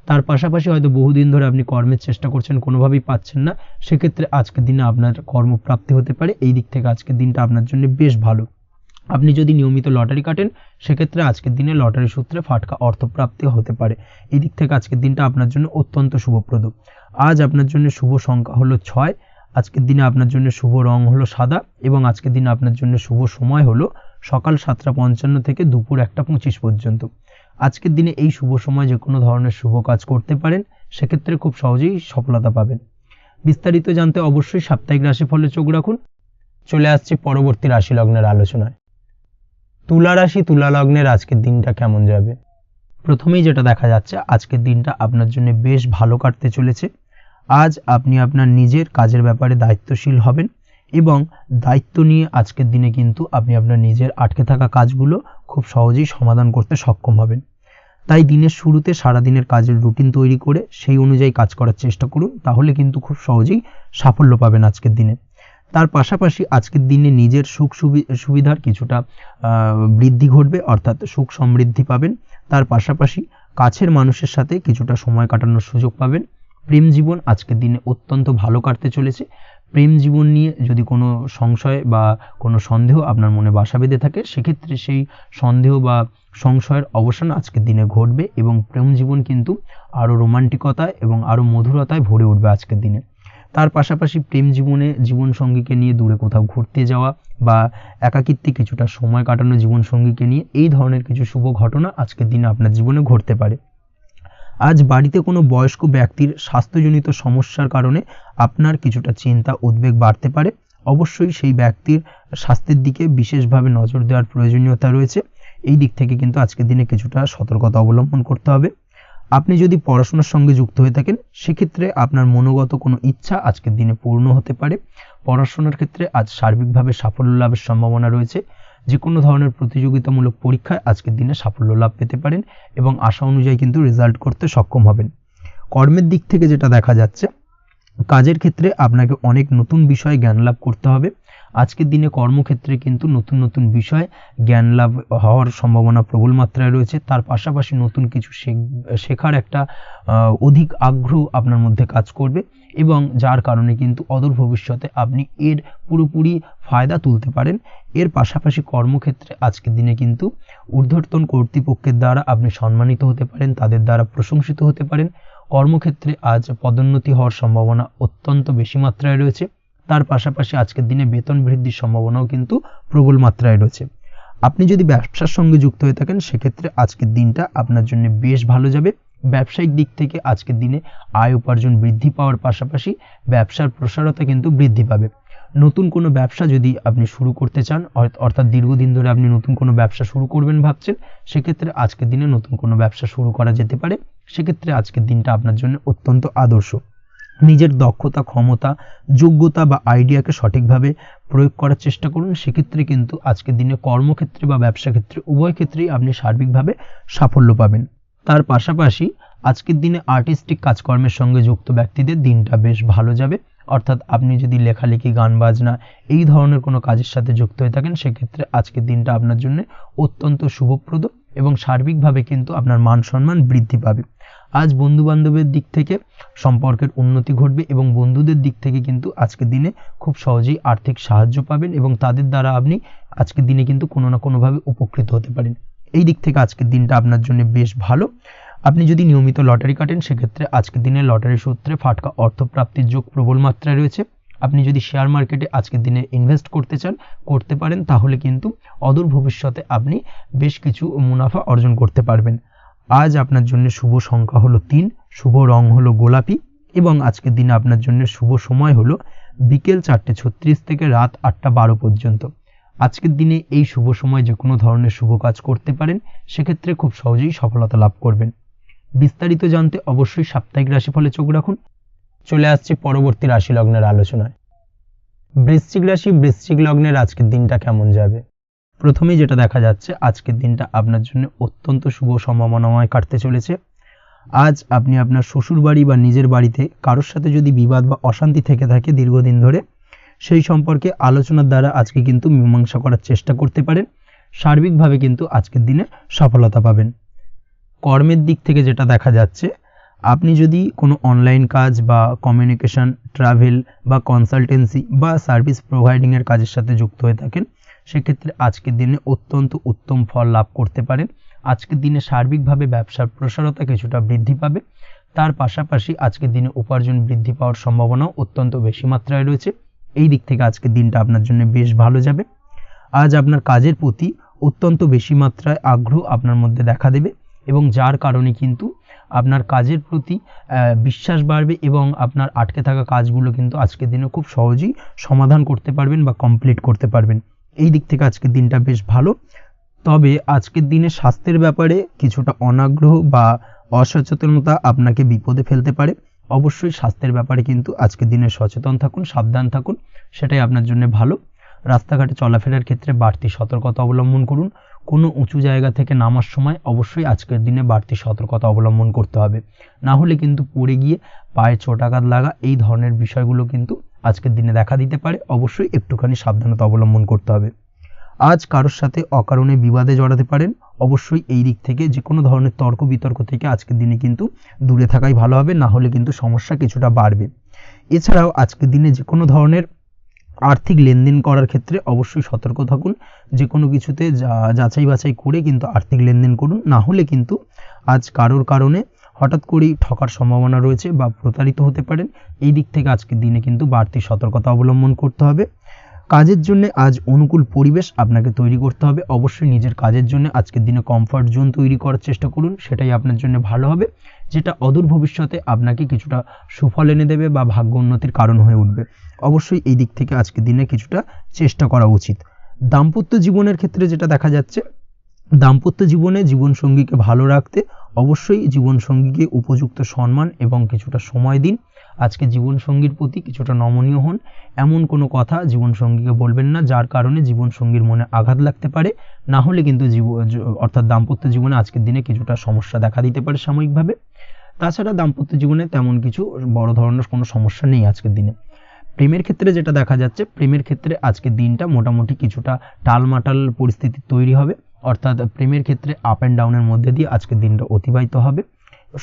তার পাশাপাশি হয়তো বহুদিন ধরে আপনি কর্মের চেষ্টা করছেন, কোনোভাবেই পাচ্ছেন না, সেক্ষেত্রে আজকের দিনে আপনার কর্মপ্রাপ্তি হতে পারে। এই দিক থেকে আজকের দিনটা আপনার জন্য বেশ ভালো। আপনি যদি নিয়মিত লটারি কাটেন, সেক্ষেত্রে আজকের দিনে লটারি সূত্রে ফাটকা অর্থপ্রাপ্তি হতে পারে। এই দিক থেকে আজকের দিনটা আপনার জন্য অত্যন্ত শুভপ্রদ। আজ আপনার জন্য শুভ সংখ্যা হলো 6। আজকের দিনে আপনার জন্য শুভ রং হলো সাদা এবং আজকের দিনে আপনার জন্য শুভ সময় হলো সকাল 7:55 থেকে দুপুর 1:25 পর্যন্ত। আজকের দিনে এই শুভ সময় যে কোনো ধরনের শুভ কাজ করতে পারেন, সেক্ষেত্রে খুব সহজেই সফলতা পাবেন। বিস্তারিত জানতে অবশ্যই সাপ্তাহিক রাশিফলে চোখ রাখুন। চলে আসছে পরবর্তী রাশি লগ্নের আলোচনায়। তুলা রাশি, তুলা লগ্নের আজকের দিনটা কেমন যাবে? প্রথমেই যেটা দেখা যাচ্ছে, আজকের দিনটা আপনার জন্য বেশ ভালো কাটতে চলেছে। আজ আপনি আপনার নিজের কাজের ব্যাপারে দায়িত্বশীল হবেন এবং দায়িত্ব নিয়ে আজকের দিনে কিন্তু আপনি আপনার নিজের আটকে থাকা কাজগুলো খুব সহজেই সমাধান করতে সক্ষম হবেন। তাই দিনের শুরুতে সারাদিনের কাজের রুটিন তৈরি করে সেই অনুযায়ী কাজ করার চেষ্টা করুন, তাহলে কিন্তু খুব সহজেই সাফল্য পাবেন আজকের দিনে। তার পাশাপাশি আজকের দিনে নিজের সুখ সুবিধার কিছুটা বৃদ্ধি ঘটবে, অর্থাৎ সুখ সমৃদ্ধি পাবেন। তার পাশাপাশি কাছের মানুষের সাথে কিছুটা সময় কাটানোর সুযোগ পাবেন। প্রেম জীবন আজকের দিনে অত্যন্ত ভালো কাটতে চলেছে। প্রেম জীবন নিয়ে যদি কোনো সংশয় বা কোনো সন্দেহ আপনার মনে বাসা বেঁধে থাকে, সেক্ষেত্রে সেই সন্দেহ বা সংশয়ের অবসান আজকের দিনে ঘটবে এবং প্রেম জীবন কিন্তু আরও রোমান্টিকতায় এবং আরও মধুরতায় ভরে উঠবে আজকের দিনে। তার পাশাপাশি প্রেম জীবনে জীবনসঙ্গীকে নিয়ে দূরে কোথাও ঘুরতে যাওয়া বা একাকিত্বে কিছুটা সময় কাটানো জীবনসঙ্গীকে নিয়ে, এই ধরনের কিছু শুভ ঘটনা আজকের দিনে আপনার জীবনে ঘটতে পারে। আজ বাড়িতে কোনো বয়স্ক ব্যক্তির স্বাস্থ্যজনিত সমস্যার কারণে আপনার কিছুটা চিন্তা, উদ্বেগ বাড়তে পারে। অবশ্যই সেই ব্যক্তির স্বাস্থ্যের দিকে বিশেষভাবে নজর দেওয়ার প্রয়োজনীয়তা রয়েছে। এই দিক থেকে কিন্তু আজকের দিনে কিছুটা সতর্কতা অবলম্বন করতে হবে। আপনি যদি পড়াশোনার সঙ্গে যুক্ত হয়ে থাকেন, সেক্ষেত্রে আপনার মনোগত কোনো ইচ্ছা আজকের দিনে পূর্ণ হতে পারে। পড়াশোনার ক্ষেত্রে আজ সার্বিকভাবে সাফল্য লাভের সম্ভাবনা রয়েছে। যে কোনো ধরনের প্রতিযোগিতামূলক পরীক্ষায় আজকের দিনে সাফল্য লাভ পেতে পারেন এবং আশা অনুযায়ী কিন্তু রেজাল্ট করতে সক্ষম হবেন। কর্মের দিক থেকে যেটা দেখা যাচ্ছে, কাজের ক্ষেত্রে আপনাকে অনেক নতুন বিষয়ে জ্ঞান লাভ করতে হবে। আজকের দিনে কর্মক্ষেত্রে কিন্তু নতুন নতুন বিষয় জ্ঞান লাভ হওয়ার সম্ভাবনা প্রবল মাত্রায় রয়েছে। তার পাশাপাশি নতুন কিছু শেখার একটা অধিক আগ্রহ আপনার মধ্যে কাজ করবে এবং যার কারণে কিন্তু অদূর ভবিষ্যতে আপনি এর পুরোপুরি ফায়দা তুলতে পারেন। এর পাশাপাশি কর্মক্ষেত্রে আজকের দিনে কিন্তু ঊর্ধ্বতন কর্তৃপক্ষের দ্বারা আপনি সম্মানিত হতে পারেন, তাদের দ্বারা প্রশংসিত হতে পারেন। কর্মক্ষেত্রে আজ পদোন্নতি হওয়ার সম্ভাবনা অত্যন্ত বেশি মাত্রায় রয়েছে। তার পাশাপাশি আজকের দিনে বেতন বৃদ্ধির সম্ভাবনাও কিন্তু প্রবল মাত্রায় রয়েছে। আপনি যদি ব্যবসার সঙ্গে যুক্ত হয়ে থাকেন, সেক্ষেত্রে আজকের দিনটা আপনার জন্য বেশ ভালো যাবে। ব্যবসায়িক দিক থেকে আজকের দিনে আয় উপার্জন বৃদ্ধি পাওয়ার পাশাপাশি ব্যবসার প্রসারতা কিন্তু বৃদ্ধি পাবে। নতুন কোনো ব্যবসা যদি আপনি শুরু করতে চান, অর্থাৎ দীর্ঘদিন ধরে আপনি নতুন কোনো ব্যবসা শুরু করবেন ভাবছেন, সেক্ষেত্রে আজকের দিনে নতুন কোনো ব্যবসা শুরু করা যেতে পারে। সেক্ষেত্রে আজকের দিনটা আপনার জন্য অত্যন্ত আদর্শ। নিজের দক্ষতা, ক্ষমতা, যোগ্যতা বা আইডিয়াকে সঠিকভাবে প্রয়োগ করার চেষ্টা করুন। সেক্ষেত্রে কিন্তু আজকের দিনে কর্মক্ষেত্রে বা ব্যবসা ক্ষেত্রে উভয় ক্ষেত্রেই আপনি সার্বিকভাবে সাফল্য পাবেন। তার পাশাপাশি আজকের দিনে আর্টিস্টিক কাজকর্মের সঙ্গে যুক্ত ব্যক্তিদের দিনটা বেশ ভালো যাবে। অর্থাৎ আপনি যদি লেখালেখি, গান বাজনা এই ধরনের কোনো কাজের সাথে যুক্ত হয়ে থাকেন, সেক্ষেত্রে আজকের দিনটা আপনার জন্য অত্যন্ত শুভপ্রদ এবং সার্বিকভাবে কিন্তু আপনার মান সম্মান বৃদ্ধি পাবে। আজ বন্ধু বান্ধবের দিক থেকে সম্পর্কের উন্নতি ঘটবে এবং বন্ধুদের দিক থেকে কিন্তু আজকের দিনে খুব সহজেই আর্থিক সাহায্য পাবেন এবং তাদের দ্বারা আপনি আজকের দিনে কিন্তু কোনো না কোনোভাবে উপকৃত হতে পারেন। এই দিক থেকে আজকের দিনটা আপনার জন্য বেশ ভালো। আপনি যদি নিয়মিত লটারি কাটেন, সেক্ষেত্রে আজকের দিনে লটারি সূত্রে ফাটকা অর্থপ্রাপ্তির যোগ প্রবল মাত্রায় রয়েছে। আপনি যদি শেয়ার মার্কেটে আজকের দিনে ইনভেস্ট করতে চান, করতে পারেন, তাহলে কিন্তু অদূর ভবিষ্যতে আপনি বেশ কিছু মুনাফা অর্জন করতে পারবেন। আজ আপনার জন্য শুভ সংখ্যা হলো 3, শুভ রং হলো গোলাপি এবং আজকের দিনে আপনার জন্য শুভ সময় হলো বিকেল 4:36 থেকে রাত 8:12 পর্যন্ত। আজকের দিনে এই শুভ সময় যে কোনো ধরনের শুভ কাজ করতে পারেন, সেক্ষেত্রে খুব সহজেই সফলতা লাভ করবেন। বিস্তারিত জানতে অবশ্যই সাপ্তাহিক রাশিফলে চোখ রাখুন। চলে আসছে পরবর্তী রাশি লগ্নের আলোচনায়। বৃশ্চিক রাশি, বৃশ্চিক লগ্নের আজকের দিনটা কেমন যাবে? প্রথমেই যেটা দেখা যাচ্ছে, আজকের দিনটা আপনার জন্য অত্যন্ত শুভ সম্ভাবনাময় কাটতে চলেছে। আজ আপনি আপনার শ্বশুর বাড়ি বা নিজের বাড়িতে কারোর সাথে যদি বিবাদ বা অশান্তি থেকে থাকে দীর্ঘদিন ধরে, সেই সম্পর্কে আলোচনার দ্বারা আজকে কিন্তু মীমাংসা করার চেষ্টা করতে পারেন। সার্বিকভাবে কিন্তু আজকের দিনে সফলতা পাবেন। কর্মের দিক থেকে যেটা দেখা যাচ্ছে, আপনি যদি কোনো অনলাইন কাজ বা কমিউনিকেশন, ট্রাভেল বা কনসালটেন্সি বা সার্ভিস প্রোভাইডিংয়ের কাজের সাথে যুক্ত হয়ে থাকেন, সেক্ষেত্রে আজকের দিনে অত্যন্ত উত্তম ফল লাভ করতে পারেন। আজকের দিনে সার্বিকভাবে ব্যবসার প্রসারতা কিছুটা বৃদ্ধি পাবে। তার পাশাপাশি আজকের দিনে উপার্জন বৃদ্ধি পাওয়ার সম্ভাবনাও অত্যন্ত বেশি মাত্রায় রয়েছে। এই দিক থেকে আজকের দিনটা আপনার জন্য বেশ ভালো যাবে। আজ আপনার কাজের প্রতি অত্যন্ত বেশি মাত্রায় আগ্রহ আপনার মধ্যে দেখা দেবে এবং যার কারণে কিন্তু আপনার কাজের প্রতি বিশ্বাস বাড়বে এবং আপনার আটকে থাকা কাজগুলো কিন্তু আজকের দিনে খুব সহজেই সমাধান করতে পারবেন বা কমপ্লিট করতে পারবেন। এই দিক থেকে আজকের দিনটা বেশ ভালো। তবে আজকের দিনে স্বাস্থ্যের ব্যাপারে কিছুটা অনাগ্রহ বা অসচেতনতা আপনাকে বিপদে ফেলতে পারে। অবশ্যই স্বাস্থ্যের ব্যাপারে কিন্তু আজকের দিনে সচেতন থাকুন, সাবধান থাকুন, সেটাই আপনার জন্য ভালো। রাস্তাঘাটে চলাফেরার ক্ষেত্রে বাড়তি সতর্কতা অবলম্বন করুন। কোনো উঁচু জায়গা থেকে নামার সময় অবশ্যই আজকের দিনে বাড়তি সতর্কতা অবলম্বন করতে হবে, না হলে কিন্তু পড়ে গিয়ে পায়ে চোটাঘাত লাগা এই ধরনের বিষয়গুলো কিন্তু আজকের দিনে দেখা দিতে পারে। অবশ্যই একটুখানি সাবধানতা অবলম্বন করতে হবে। আজ কারোর সাথে অকারণে বিবাদে জড়াতে পারেন। অবশ্যই এই দিক থেকে যে কোনো ধরনের তর্ক বিতর্ক থেকে আজকের দিনে কিন্তু দূরে থাকাই ভালো হবে, না হলে কিন্তু সমস্যা কিছুটা বাড়বে। এছাড়াও আজকের দিনে যে কোনো ধরনের আর্থিক লেনদেন করার ক্ষেত্রে অবশ্যই সতর্ক থাকুন। যে কোনো কিছুতে যাচাই বাছাই করে কিন্তু আর্থিক লেনদেন করুন, না হলে কিন্তু আজ কারোর কারণে হঠাৎ করেই ঠকার সম্ভাবনা রয়েছে বা প্রতারিত হতে পারেন। এই দিক থেকে আজকের দিনে কিন্তু বাড়তি সতর্কতা অবলম্বন করতে হবে। কাজের জন্য আজ অনুকূল পরিবেশ আপনাকে তৈরি করতে হবে। অবশ্যই নিজের কাজের জন্য আজকের দিনে কমফর্ট জোন তৈরি করার চেষ্টা করুন, সেটাই আপনার জন্য ভালো হবে, যেটা অদূর ভবিষ্যতে আপনাকে কিছুটা সুফল এনে দেবে বা ভাগ্য উন্নতির কারণ হয়ে উঠবে। অবশ্যই এই দিক থেকে আজকের দিনে কিছুটা চেষ্টা করা উচিত। দাম্পত্য জীবনের ক্ষেত্রে যেটা দেখা যাচ্ছে, দাম্পত্য জীবনে জীবনসঙ্গীকে ভালো রাখতে অবশ্যই জীবনসঙ্গীকে উপযুক্ত সম্মান এবং কিছুটা সময় দিন। আজকে জীবনসঙ্গীর প্রতি কিছুটা নমনীয় হন। এমন কোনো কথা জীবনসঙ্গীকে বলবেন না যার কারণে জীবনসঙ্গীর মনে আঘাত লাগতে পারে, না হলে কিন্তু অর্থাৎ দাম্পত্য জীবনে আজকের দিনে কিছুটা সমস্যা দেখা দিতে পারে সাময়িকভাবে। তাছাড়া দাম্পত্য জীবনে তেমন কিছু বড় ধরনের কোনো সমস্যা নেই আজকের দিনে। প্রেমের ক্ষেত্রে যেটা দেখা যাচ্ছে, প্রেমের ক্ষেত্রে আজকের দিনটা মোটামুটি কিছুটা টালমাটাল পরিস্থিতি তৈরি হবে। অর্থাৎ প্রেমের ক্ষেত্রে আপ অ্যান্ড ডাউনের মধ্যে দিয়ে আজকের দিনটা অতিবাহিত হবে।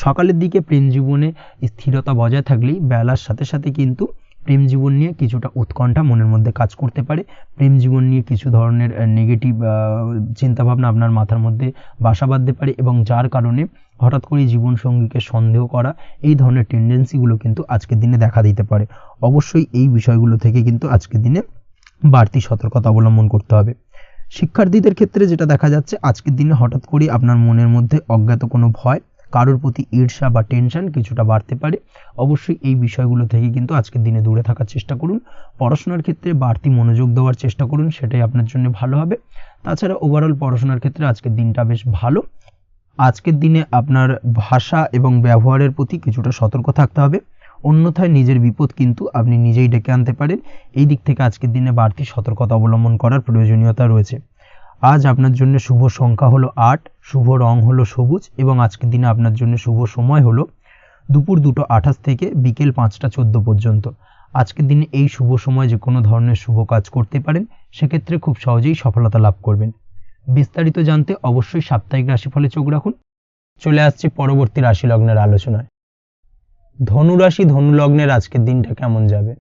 সকালের দিকে প্রেম জীবনে স্থিরতা বজায় থাকলেই বেলার সাথে সাথে কিন্তু প্রেম জীবন নিয়ে কিছুটা উৎকণ্ঠা মনের মধ্যে কাজ করতে পারে। প্রেম জীবন নিয়ে কিছু ধরনের নেগেটিভ চিন্তাভাবনা আপনার মাথার মধ্যে বাসা বাঁধতে পারে এবং যার কারণে হঠাৎ করে জীবনসঙ্গীকে সন্দেহ করা এই ধরনের টেন্ডেন্সিগুলো কিন্তু আজকের দিনে দেখা দিতে পারে। অবশ্যই এই বিষয়গুলো থেকে কিন্তু আজকের দিনে বাড়তি সতর্কতা অবলম্বন করতে হবে। শিক্ষার্থীদের ক্ষেত্রে যেটা দেখা যাচ্ছে, আজকের দিনে হঠাৎ করে আপনার মনের মধ্যে অজ্ঞাত কোনো ভয় কারোর প্রতি ঈর্ষা বা টেনশন কিছুটা বাড়তে পারে। অবশ্যই এই বিষয়গুলো থেকে কিন্তু আজকের দিনে দূরে থাকার চেষ্টা করুন। পড়াশোনার ক্ষেত্রে বাড়তি মনোযোগ দেওয়ার চেষ্টা করুন, সেটাই আপনার জন্য ভালো হবে। তাছাড়া ওভারঅল পড়াশোনার ক্ষেত্রে আজকের দিনটা বেশ ভালো। আজকের দিনে আপনার ভাষা এবং ব্যবহারের প্রতি কিছুটা সতর্ক থাকতে হবে, অন্যথায় নিজের বিপদ কিন্তু আপনি নিজেই ডেকে আনতে পারেন। এই দিক থেকে আজকের দিনে বাড়তি সতর্কতা অবলম্বন করার প্রয়োজনীয়তা রয়েছে। আজ আপনার জন্য শুভ সংখ্যা হলো 8, শুভ রং হলো সবুজ এবং আজকের দিনে আপনার জন্য শুভ সময় হলো দুপুর 2:28 থেকে বিকেল 5:14 পর্যন্ত। আজকের দিনে এই শুভ সময় যে কোনো ধরনের শুভ কাজ করতে পারেন, সেক্ষেত্রে খুব সহজেই সফলতা লাভ করবেন। বিস্তারিত জানতে অবশ্যই সাপ্তাহিক রাশিফলে চোখ রাখুন। চলে আসছে পরবর্তী রাশি লগ্নের আলোচনায়। ধনু রাশি, ধনু লগ্নের আজকের দিনটা কেমন যাবে?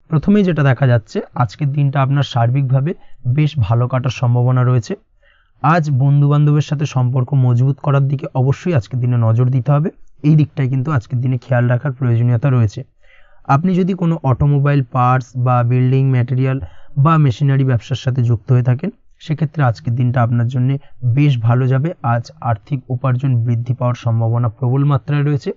প্রথমেই যেটা দেখা যাচ্ছে, আজকের দিনটা আপনার সার্বিকভাবে বেশ ভালো কাটার সম্ভাবনা রয়েছে। আজ বন্ধু বান্ধবের সাথে সম্পর্ক মজবুত করার দিকে অবশ্যই আজকের দিনে নজর দিতে হবে। এই দিকটাই কিন্তু আজকের দিনে খেয়াল রাখার প্রয়োজনীয়তা রয়েছে। আপনি যদি কোনো অটোমোবাইল পার্টস বা বিল্ডিং ম্যাটেরিয়াল বা মেশিনারি ব্যবসার সাথে যুক্ত হয়ে থাকেন, সেক্ষেত্রে আজকের দিনটা আপনার জন্য বেশ ভালো যাবে। আজ আর্থিক উপার্জন বৃদ্ধি পাওয়ার সম্ভাবনা প্রবল মাত্রায় রয়েছে।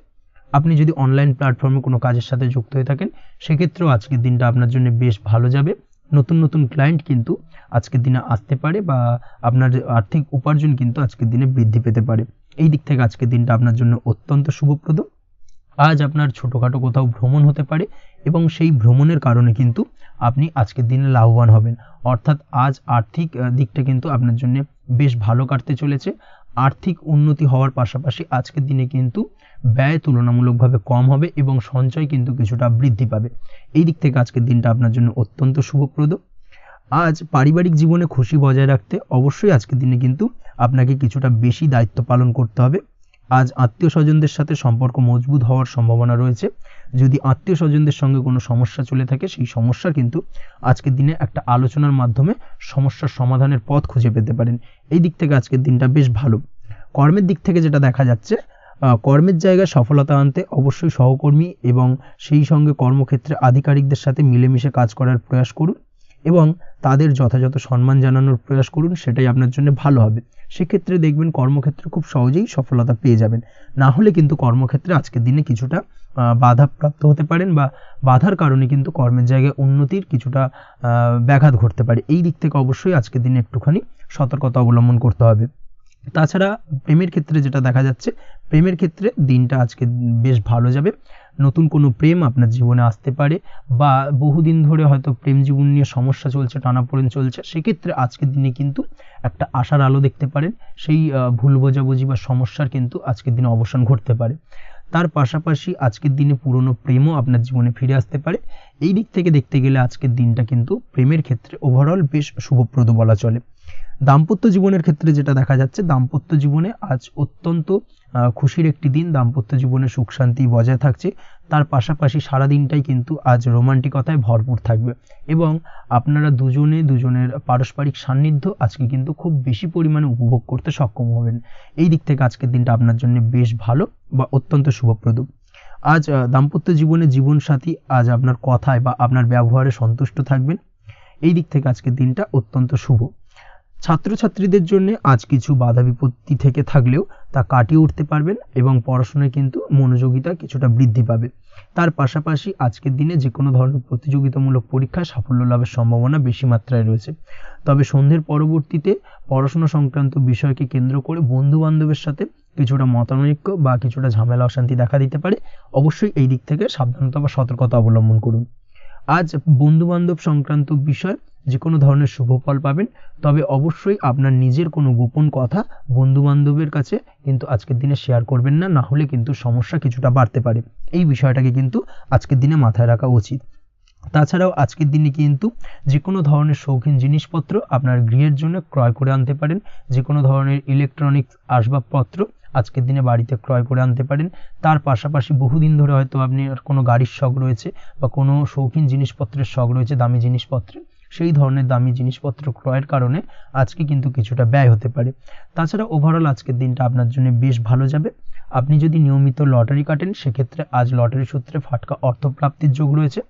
আপনি যদি অনলাইন প্ল্যাটফর্মে কোনো কাজের সাথে যুক্ত হয়ে থাকেন, সেক্ষেত্রেও আজকের দিনটা আপনার জন্য বেশ ভালো যাবে। নতুন নতুন ক্লায়েন্ট কিন্তু আজকের দিনে আসতে পারে বা আপনার আর্থিক উপার্জন কিন্তু আজকের দিনে বৃদ্ধি পেতে পারে। এই দিক থেকে আজকের দিনটা আপনার জন্য অত্যন্ত শুভপ্রদ। আজ আপনার ছোটোখাটো কোথাও ভ্রমণ হতে পারে এবং সেই ভ্রমণের কারণে কিন্তু আপনি আজকের দিনে লাভবান হবেন। অর্থাৎ আজ আর্থিক দিকটা কিন্তু আপনার জন্য বেশ ভালো কাটতে চলেছে। আর্থিক উন্নতি হওয়ার পাশাপাশি আজকের দিনে কিন্তু ব্যয় তুলনামূলকভাবে কম হবে এবং সঞ্চয় কিন্তু কিছুটা বৃদ্ধি পাবে। এই দিক থেকে আজকের দিনটা আপনার জন্য অত্যন্ত শুভপ্রদ। আজ পারিবারিক জীবনে খুশি বজায় রাখতে অবশ্যই আজকের দিনে কিন্তু আপনাকে কিছুটা বেশি দায়িত্ব পালন করতে হবে। আজ আত্মীয় স্বজনদের সাথে সম্পর্ক মজবুত হওয়ার সম্ভাবনা রয়েছে। যদি আত্মীয় স্বজনদের সঙ্গে কোনো সমস্যা চলে থাকে, সেই সমস্যার কিন্তু আজকের দিনে একটা আলোচনার মাধ্যমে সমস্যার সমাধানের পথ খুঁজে পেতে পারেন। এই দিক থেকে আজকের দিনটা বেশ ভালো। কর্মের দিক থেকে যেটা দেখা যাচ্ছে, কর্মের জায়গায় সফলতা আনতে অবশ্যই সহকর্মী এবং সেই সঙ্গে কর্মক্ষেত্রে আধিকারিকদের সাথে মিলেমিশে কাজ করার প্রয়াস করুন এবং তাদের যথাযথ সম্মান জানানোর প্রয়াস করুন, সেটাই আপনার জন্য ভালো হবে। সেক্ষেত্রে দেখবেন কর্মক্ষেত্রে খুব সহজেই সফলতা পেয়ে যাবেন। না হলে কিন্তু কর্মক্ষেত্রে আজকের দিনে কিছুটা বাধাপ্রাপ্ত হতে পারেন বা বাধার কারণে কিন্তু কর্মের জায়গায় উন্নতির কিছুটা ব্যাঘাত ঘটতে পারে। এই দিক থেকে অবশ্যই আজকের দিনে একটুখানি সতর্কতা অবলম্বন করতে হবে। তাছাড়া প্রেমের ক্ষেত্রে যেটা দেখা যাচ্ছে, প্রেমের ক্ষেত্রে দিনটা আজকে বেশ ভালো যাবে। নতুন কোনো প্রেম আপনার জীবনে আসতে পারে বা বহুদিন ধরে হয়তো প্রেম জীবন নিয়ে সমস্যা চলছে, টানাপোড়েন চলছে, সেক্ষেত্রে আজকের দিনে কিন্তু একটা আশার আলো দেখতে পারেন। সেই ভুল বোঝাবুঝি বা সমস্যার কিন্তু আজকের দিনে অবসান ঘটতে পারে। তার পাশাপাশি আজকের দিনে পুরনো প্রেমও আপনার জীবনে ফিরে আসতে পারে। এই দিক থেকে দেখতে গেলে আজকের দিনটা কিন্তু প্রেমের ক্ষেত্রে ওভারঅল বেশ শুভপ্রদ বলা চলে। দাম্পত্য জীবনের ক্ষেত্রে যেটা দেখা যাচ্ছে, দাম্পত্য জীবনে আজ অত্যন্ত খুশির একটি দিন। দাম্পত্য জীবনে সুখ শান্তি বজায় থাকছে। তার পাশাপাশি সারা দিনটাই কিন্তু আজ রোমান্টিকতায় ভরপুর থাকবে এবং আপনারা দুজনের পারস্পরিক সান্নিধ্য আজকে কিন্তু খুব বেশি পরিমাণে উপভোগ করতে সক্ষম হবেন। এই দিক থেকে আজকের দিনটা আপনার জন্য বেশ ভালো বা অত্যন্ত শুভপ্রদ। আজ দাম্পত্য জীবনে জীবনসাথী আজ আপনার কথায় বা আপনার ব্যবহারে সন্তুষ্ট থাকবেন। এই দিক থেকে আজকের দিনটা অত্যন্ত শুভ। ছাত্রছাত্রীদের জন্য আজ কিছু বাধা বিপত্তি থেকে থাকলেও তা কাটিয়ে উঠতে পারবেন এবং পড়াশোনায় কিন্তু মনোযোগিতা কিছুটা বৃদ্ধি পাবে। তার পাশাপাশি আজকের দিনে যে কোনো ধরনের প্রতিযোগিতামূলক পরীক্ষায় সাফল্য লাভের সম্ভাবনা বেশি মাত্রায় রয়েছে। তবে সন্ধ্যের পরবর্তীতে পড়াশোনা সংক্রান্ত বিষয়কে কেন্দ্র করে বন্ধু বান্ধবের সাথে কিছুটা মতানৈক্য বা কিছুটা ঝামেলা অশান্তি দেখা দিতে পারে। অবশ্যই এই দিক থেকে সাবধানতা বা সতর্কতা অবলম্বন করুন। আজ বন্ধু বান্ধব সংক্রান্ত বিষয় যে কোনো ধরনের শুভ ফল পাবেন, তবে অবশ্যই আপনার নিজের কোনো গোপন কথা বন্ধু বান্ধবের কাছে কিন্তু আজকের দিনে শেয়ার করবেন না, না হলে কিন্তু সমস্যা কিছুটা বাড়তে পারে। এই বিষয়টাকে কিন্তু আজকের দিনে মাথায় রাখা উচিত। তাছাড়াও আজকের দিনে কিন্তু যে কোনো ধরনের শৌখিন জিনিসপত্র আপনার গৃহের জন্য ক্রয় করে আনতে পারেন। যে কোনো ধরনের ইলেকট্রনিক্স আসবাবপত্র আজকের দিনে বাড়িতে ক্রয় করে আনতে পারেন। তার পাশাপাশি বহুদিন ধরে হয়তো আপনি কোনো গাড়ির শখ রয়েছে বা কোনো শৌখিন জিনিসপত্রের শখ রয়েছে, দামি জিনিসপত্রের, সেই ধরনের দামি জিনিসপত্র ক্রয়ের কারণে আজকে কিন্তু কিছুটা ব্যয় হতে পারে। তাছাড়া ওভারঅল আজকের দিনটা আপনার জন্য বেশ ভালো যাবে। আপনি যদি নিয়মিত লটারি কাটেন, সেক্ষেত্রে আজ লটারি সূত্রে ফাটকা অর্থপ্রাপ্তির যোগ রয়েছে।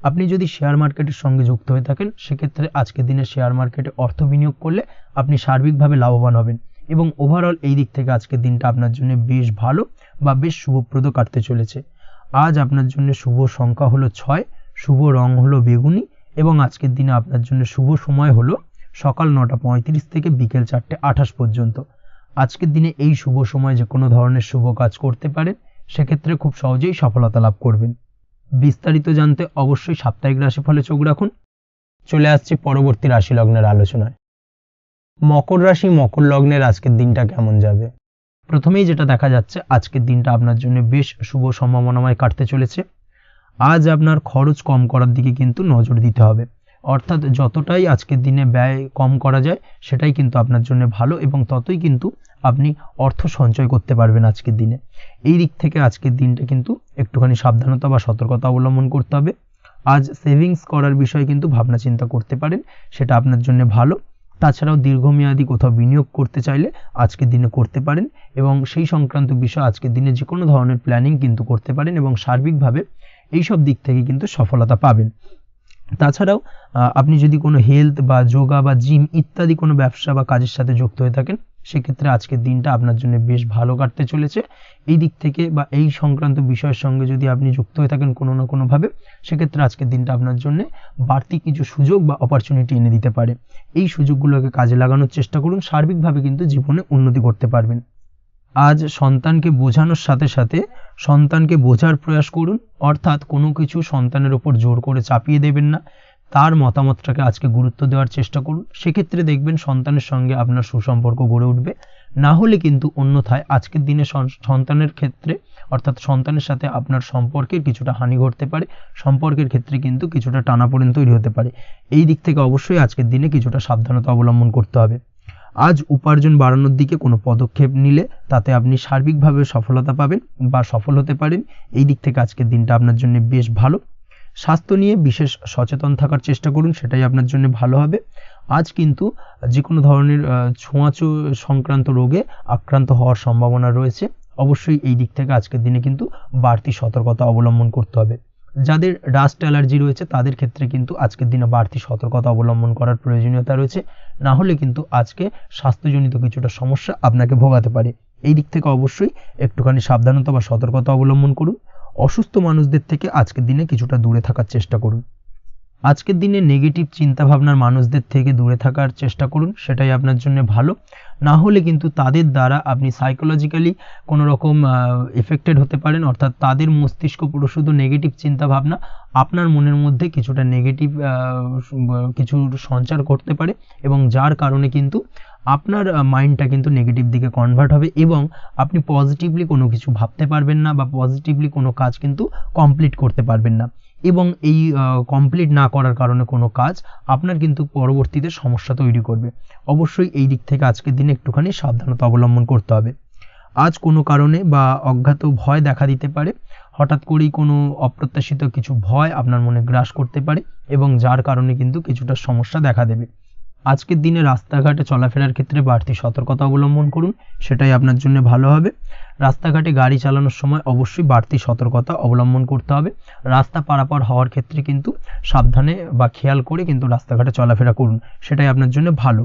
আপনি যদি শেয়ার মার্কেটের সঙ্গে যুক্ত হয়ে থাকেন, সেক্ষেত্রে আজকের দিনে শেয়ার মার্কেটে অর্থ বিনিয়োগ করলে আপনি সার্বিকভাবে লাভবান হবেন এবং ওভারঅল এই দিক থেকে আজকের দিনটা আপনার জন্য বেশ ভালো বা বেশ শুভপ্রদ কাটতে চলেছে। আজ আপনার জন্য শুভ সংখ্যা হলো 6, শুভ রং হলো বেগুনি এবং আজকের দিনে আপনার জন্য শুভ সময় হলো সকাল 9:35 থেকে বিকেল 4:28 পর্যন্ত। আজকের দিনে এই শুভ সময় যে কোনো ধরনের শুভ কাজ করতে পারেন, সেক্ষেত্রে খুব সহজেই সফলতা লাভ করবেন। বিস্তারিত জানতে অবশ্যই সাপ্তাহিক রাশিফলে চোখ রাখুন। চলে আসছে পরবর্তী রাশি লগ্নের আলোচনায়। মকর রাশি মকর লগ্নের আজকের দিনটা কেমন যাবে? প্রথমেই যেটা দেখা যাচ্ছে, আজকের দিনটা আপনার জন্য বেশ শুভ সম্ভাবনাময় কাটতে চলেছে। আজ আপনার খরচ কম করার দিকে কিন্তু নজর দিতে হবে, অর্থাৎ যতটাই আজকের দিনে ব্যয় কম করা যায় সেটাই কিন্তু আপনার জন্য ভালো এবং ততই কিন্তু আপনি অর্থ সঞ্চয় করতে পারবেন আজকের দিনে। এই দিক থেকে আজকের দিনটা কিন্তু একটুখানি সাবধানতা বা সতর্কতা অবলম্বন করতে হবে। আজ সেভিংস করার বিষয়ে কিন্তু ভাবনা চিন্তা করতে পারেন, সেটা আপনার জন্য ভালো। তাছাড়াও দীর্ঘমেয়াদী কোথাও বিনিয়োগ করতে চাইলে আজকের দিনে করতে পারেন এবং সেই সংক্রান্ত বিষয় আজকের দিনে যে কোনো ধরনের প্ল্যানিং কিন্তু করতে পারেন এবং সার্বিকভাবে এইসব দিক থেকে কিন্তু সফলতা পাবেন। তাছাড়াও আপনি যদি কোনো হেলথ বা যোগা বা জিম ইত্যাদি কোনো ব্যবসা বা কাজের সাথে যুক্ত হয়ে থাকেন, সেক্ষেত্রে আজকের দিনটা আপনার জন্য বেশ ভালো কাটতে চলেছে। এই দিক থেকে বা এই সংক্রান্ত বিষয়ের সঙ্গে যদি আপনি যুক্ত হয়ে থাকেন কোনো না কোনোভাবে, সেক্ষেত্রে আজকের দিনটা আপনার জন্য বাড়তি কিছু সুযোগ বা অপরচুনিটি এনে দিতে পারে। এই সুযোগগুলোকে কাজে লাগানোর চেষ্টা করুন, সার্বিকভাবে কিন্তু জীবনে উন্নতি করতে পারবেন। আজ সন্তানকে বোঝানোর সাথে সাথে সন্তানকে বোঝার প্রয়াস করুন, অর্থাৎ কোনো কিছু সন্তানের ওপর জোর করে চাপিয়ে দেবেন না, তার মতামতটাকে আজকে গুরুত্ব দেওয়ার চেষ্টা করুন। সেক্ষেত্রে দেখবেন সন্তানের সঙ্গে আপনার সুসম্পর্ক গড়ে উঠবে। না হলে কিন্তু অন্যথায় আজকের দিনে সন্তানের ক্ষেত্রে অর্থাৎ সন্তানের সাথে আপনার সম্পর্কের কিছুটা হানি ঘটতে পারে, সম্পর্কের ক্ষেত্রে কিন্তু কিছুটা টানাপোড়েন তৈরি হতে পারে। এই দিক থেকে অবশ্যই আজকের দিনে কিছুটা সাবধানতা অবলম্বন করতে হবে। আজ উপার্জন বাড়ানোর দিকে কোনো পদক্ষেপ নিলে তাতে আপনি সার্বিকভাবে সফলতা পাবেন বা সফল হতে পারেন। এই দিক থেকে আজকের দিনটা আপনার জন্য বেশ ভালো। স্বাস্থ্য নিয়ে বিশেষ সচেতন থাকার চেষ্টা করুন, সেটাই আপনার জন্য ভালো হবে। আজ কিন্তু যে কোনো ধরনের ছোঁয়াচে সংক্রান্ত রোগে আক্রান্ত হওয়ার সম্ভাবনা রয়েছে। অবশ্যই এই দিক থেকে আজকের দিনে কিন্তু বাড়তি সতর্কতা অবলম্বন করতে হবে। যাদের ডাস্ট অ্যালার্জি রয়েছে তাদের ক্ষেত্রে কিন্তু আজকের দিনে বাড়তি সতর্কতা অবলম্বন করার প্রয়োজনীয়তা রয়েছে, না হলে কিন্তু আজকে স্বাস্থ্যজনিত কিছুটা সমস্যা আপনাকে ভোগাতে পারে। এই দিক থেকে অবশ্যই একটুখানি সাবধানতা বা সতর্কতা অবলম্বন করুন। অসুস্থ মানুষদের থেকে আজকের দিনে কিছুটা দূরে থাকার চেষ্টা করুন। আজকের দিনে নেগেটিভ চিন্তাভাবনার মানুষদের থেকে দূরে থাকার চেষ্টা করুন, সেটাই আপনার জন্য ভালো। না হলে কিন্তু তাদের দ্বারা আপনি সাইকোলজিক্যালি কোনো রকম এফেক্টেড হতে পারেন, অর্থাৎ তাদের মস্তিষ্ক পুরো শুধু নেগেটিভ চিন্তাভাবনা আপনার মনের মধ্যে কিছুটা নেগেটিভ কিছু সঞ্চার করতে পারে এবং যার কারণে কিন্তু আপনার মাইন্ডটা কিন্তু নেগেটিভ দিকে কনভার্ট হবে এবং আপনি পজিটিভলি কোনো কিছু ভাবতে পারবেন না বা পজিটিভলি কোনো কাজ কিন্তু কমপ্লিট করতে পারবেন না এবং এই কমপ্লিট না করার কারণে কোনো কাজ আপনার কিন্তু পরবর্তীতে সমস্যা তৈরি করবে। অবশ্যই এই দিক থেকে আজকের দিনে একটুখানি সাবধানতা অবলম্বন করতে হবে। আজ কোনো কারণে বা অজ্ঞাত ভয় দেখা দিতে পারে, হঠাৎ করেই কোনো অপ্রত্যাশিত কিছু ভয় আপনার মনে গ্রাস করতে পারে এবং যার কারণে কিন্তু কিছুটা সমস্যা দেখা দেবে। আজকের দিনে রাস্তাঘাটে চলাফেরার ক্ষেত্রে বাড়তি সতর্কতা অবলম্বন করুন, সেটাই আপনার জন্য ভালো হবে। রাস্তাঘাটে গাড়ি চালানোর সময় অবশ্যই বাড়তি সতর্কতা অবলম্বন করতে হবে। রাস্তা পারাপার হওয়ার ক্ষেত্রে কিন্তু সাবধানে বা খেয়াল করে কিন্তু রাস্তাঘাটে চলাফেরা করুন, সেটাই আপনার জন্য ভালো।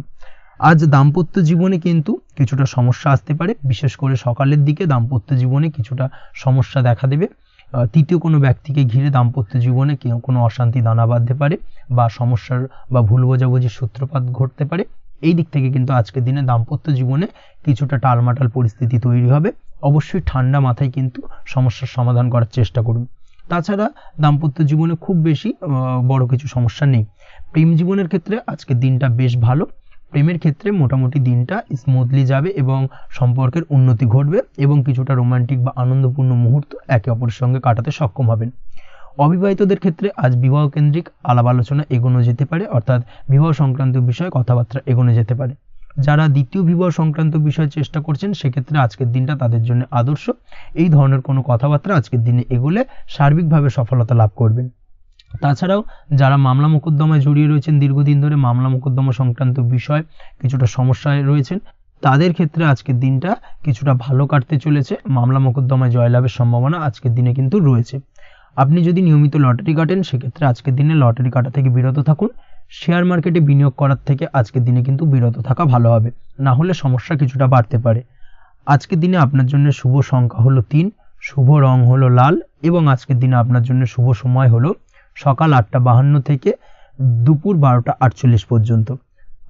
আজ দাম্পত্য জীবনে কিন্তু কিছুটা সমস্যা আসতে পারে, বিশেষ করে সকালের দিকে দাম্পত্য জীবনে কিছুটা সমস্যা দেখা দেবে। তৃতীয় কোনো ব্যক্তিকে ঘিরে দাম্পত্য জীবনে কোনো অশান্তি দানা বাঁধতে পারে বা সমস্যার বা ভুল বোঝাবুঝির সূত্রপাত ঘটতে পারে। এই দিক থেকে কিন্তু আজকের দিনে দাম্পত্য জীবনে কিছুটা টালমাটাল পরিস্থিতি তৈরি হবে। অবশ্যই ঠান্ডা মাথায় কিন্তু সমস্যার সমাধান করার চেষ্টা করুন। তাছাড়া দাম্পত্য জীবনে খুব বেশি বড় কিছু সমস্যা নেই। প্রেম জীবনের ক্ষেত্রে আজকের দিনটা বেশ ভালো। প্রেমের ক্ষেত্রে মোটামুটি দিনটা স্মুথলি যাবে এবং সম্পর্কের উন্নতি ঘটবে এবং কিছুটা রোমান্টিক বা আনন্দপূর্ণ মুহূর্ত একে অপরের সঙ্গে কাটাতে সক্ষম হবেন। অবিবাহিতদের ক্ষেত্রে আজ বিবাহ কেন্দ্রিক আলাপ আলোচনা এগোনো যেতে পারে, অর্থাৎ বিবাহ সংক্রান্ত বিষয়ে কথাবার্তা এগোনো যেতে পারে। যারা দ্বিতীয় বিবাহ সংক্রান্ত বিষয়ে চেষ্টা করছেন সেক্ষেত্রে আজকের দিনটা তাদের জন্য আদর্শ। এই ধরনের কোনো কথাবার্তা আজকের দিনে এগোলে সার্বিকভাবে সফলতা লাভ করবেন। তাছাড়াও যারা মামলা মোকদ্দমায় জড়িয়ে রয়েছেন, দীর্ঘদিন ধরে মামলা মোকদ্দমা সংক্রান্ত বিষয় কিছুটা সমস্যায় রয়েছেন, তাদের ক্ষেত্রে আজকের দিনটা কিছুটা ভালো কাটতে চলেছে। মামলা মোকদ্দমায় জয়লাভের সম্ভাবনা আজকের দিনে কিন্তু রয়েছে। আপনি যদি নিয়মিত লটারি কাটেন সেক্ষেত্রে আজকের দিনে লটারি কাটা থেকে বিরত থাকুন। শেয়ার মার্কেটে বিনিয়োগ করার থেকে আজকের দিনে কিন্তু বিরত থাকা ভালো হবে, না হলে সমস্যা কিছুটা বাড়তে পারে। আজকের দিনে আপনার জন্য শুভ সংখ্যা হলো 3, শুভ রং হলো লাল এবং আজকের দিনে আপনার জন্য শুভ সময় হলো সকাল 8:52 থেকে দুপুর 12:48 পর্যন্ত।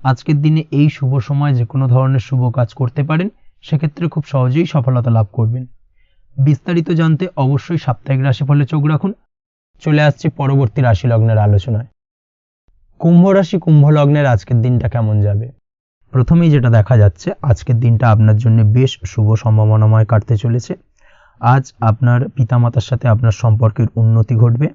আজকের দিনে এই শুভ সময় যে কোনো ধরনের শুভ কাজ করতে পারেন, সেক্ষেত্রে খুব সহজেই সফলতা লাভ করবেন। বিস্তারিত জানতে অবশ্যই সাপ্তাহিক রাশিফলে চোখ রাখুন। চলে আসছে পরবর্তী রাশি লগ্নের আলোচনায়। কুম্ভ রাশি, কুম্ভ লগ্নের আজকের দিনটা কেমন যাবে? প্রথমেই যেটা দেখা যাচ্ছে, আজকের দিনটা আপনার জন্য বেশ শুভ সম্ভাবনাময় কাটতে চলেছে। আজ আপনার পিতামাতার সাথে আপনার সম্পর্কের উন্নতি ঘটবে।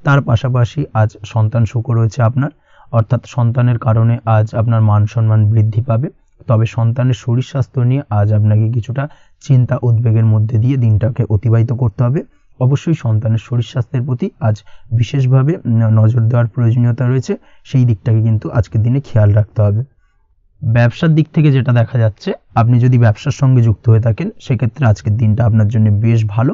তার পাশাপাশি আজ সন্তান সুখ রয়েছে আপনার, অর্থাৎ সন্তানের কারণে আজ আপনার মান সম্মান বৃদ্ধি পাবে। তবে সন্তানের শরীর স্বাস্থ্য নিয়ে আজ আপনাকে কিছুটা চিন্তা উদ্বেগের মধ্যে দিয়ে দিনটাকে অতিবাহিত করতে হবে। অবশ্যই সন্তানের শরীর স্বাস্থ্যের প্রতি আজ বিশেষভাবে নজর দেওয়ার প্রয়োজনীয়তা রয়েছে, সেই দিকটাকে কিন্তু আজকের দিনে খেয়াল রাখতে হবে। ব্যবসার দিক থেকে যেটা দেখা যাচ্ছে, আপনি যদি ব্যবসার সঙ্গে যুক্ত হয়ে থাকেন সেক্ষেত্রে আজকের দিনটা আপনার জন্য বেশ ভালো।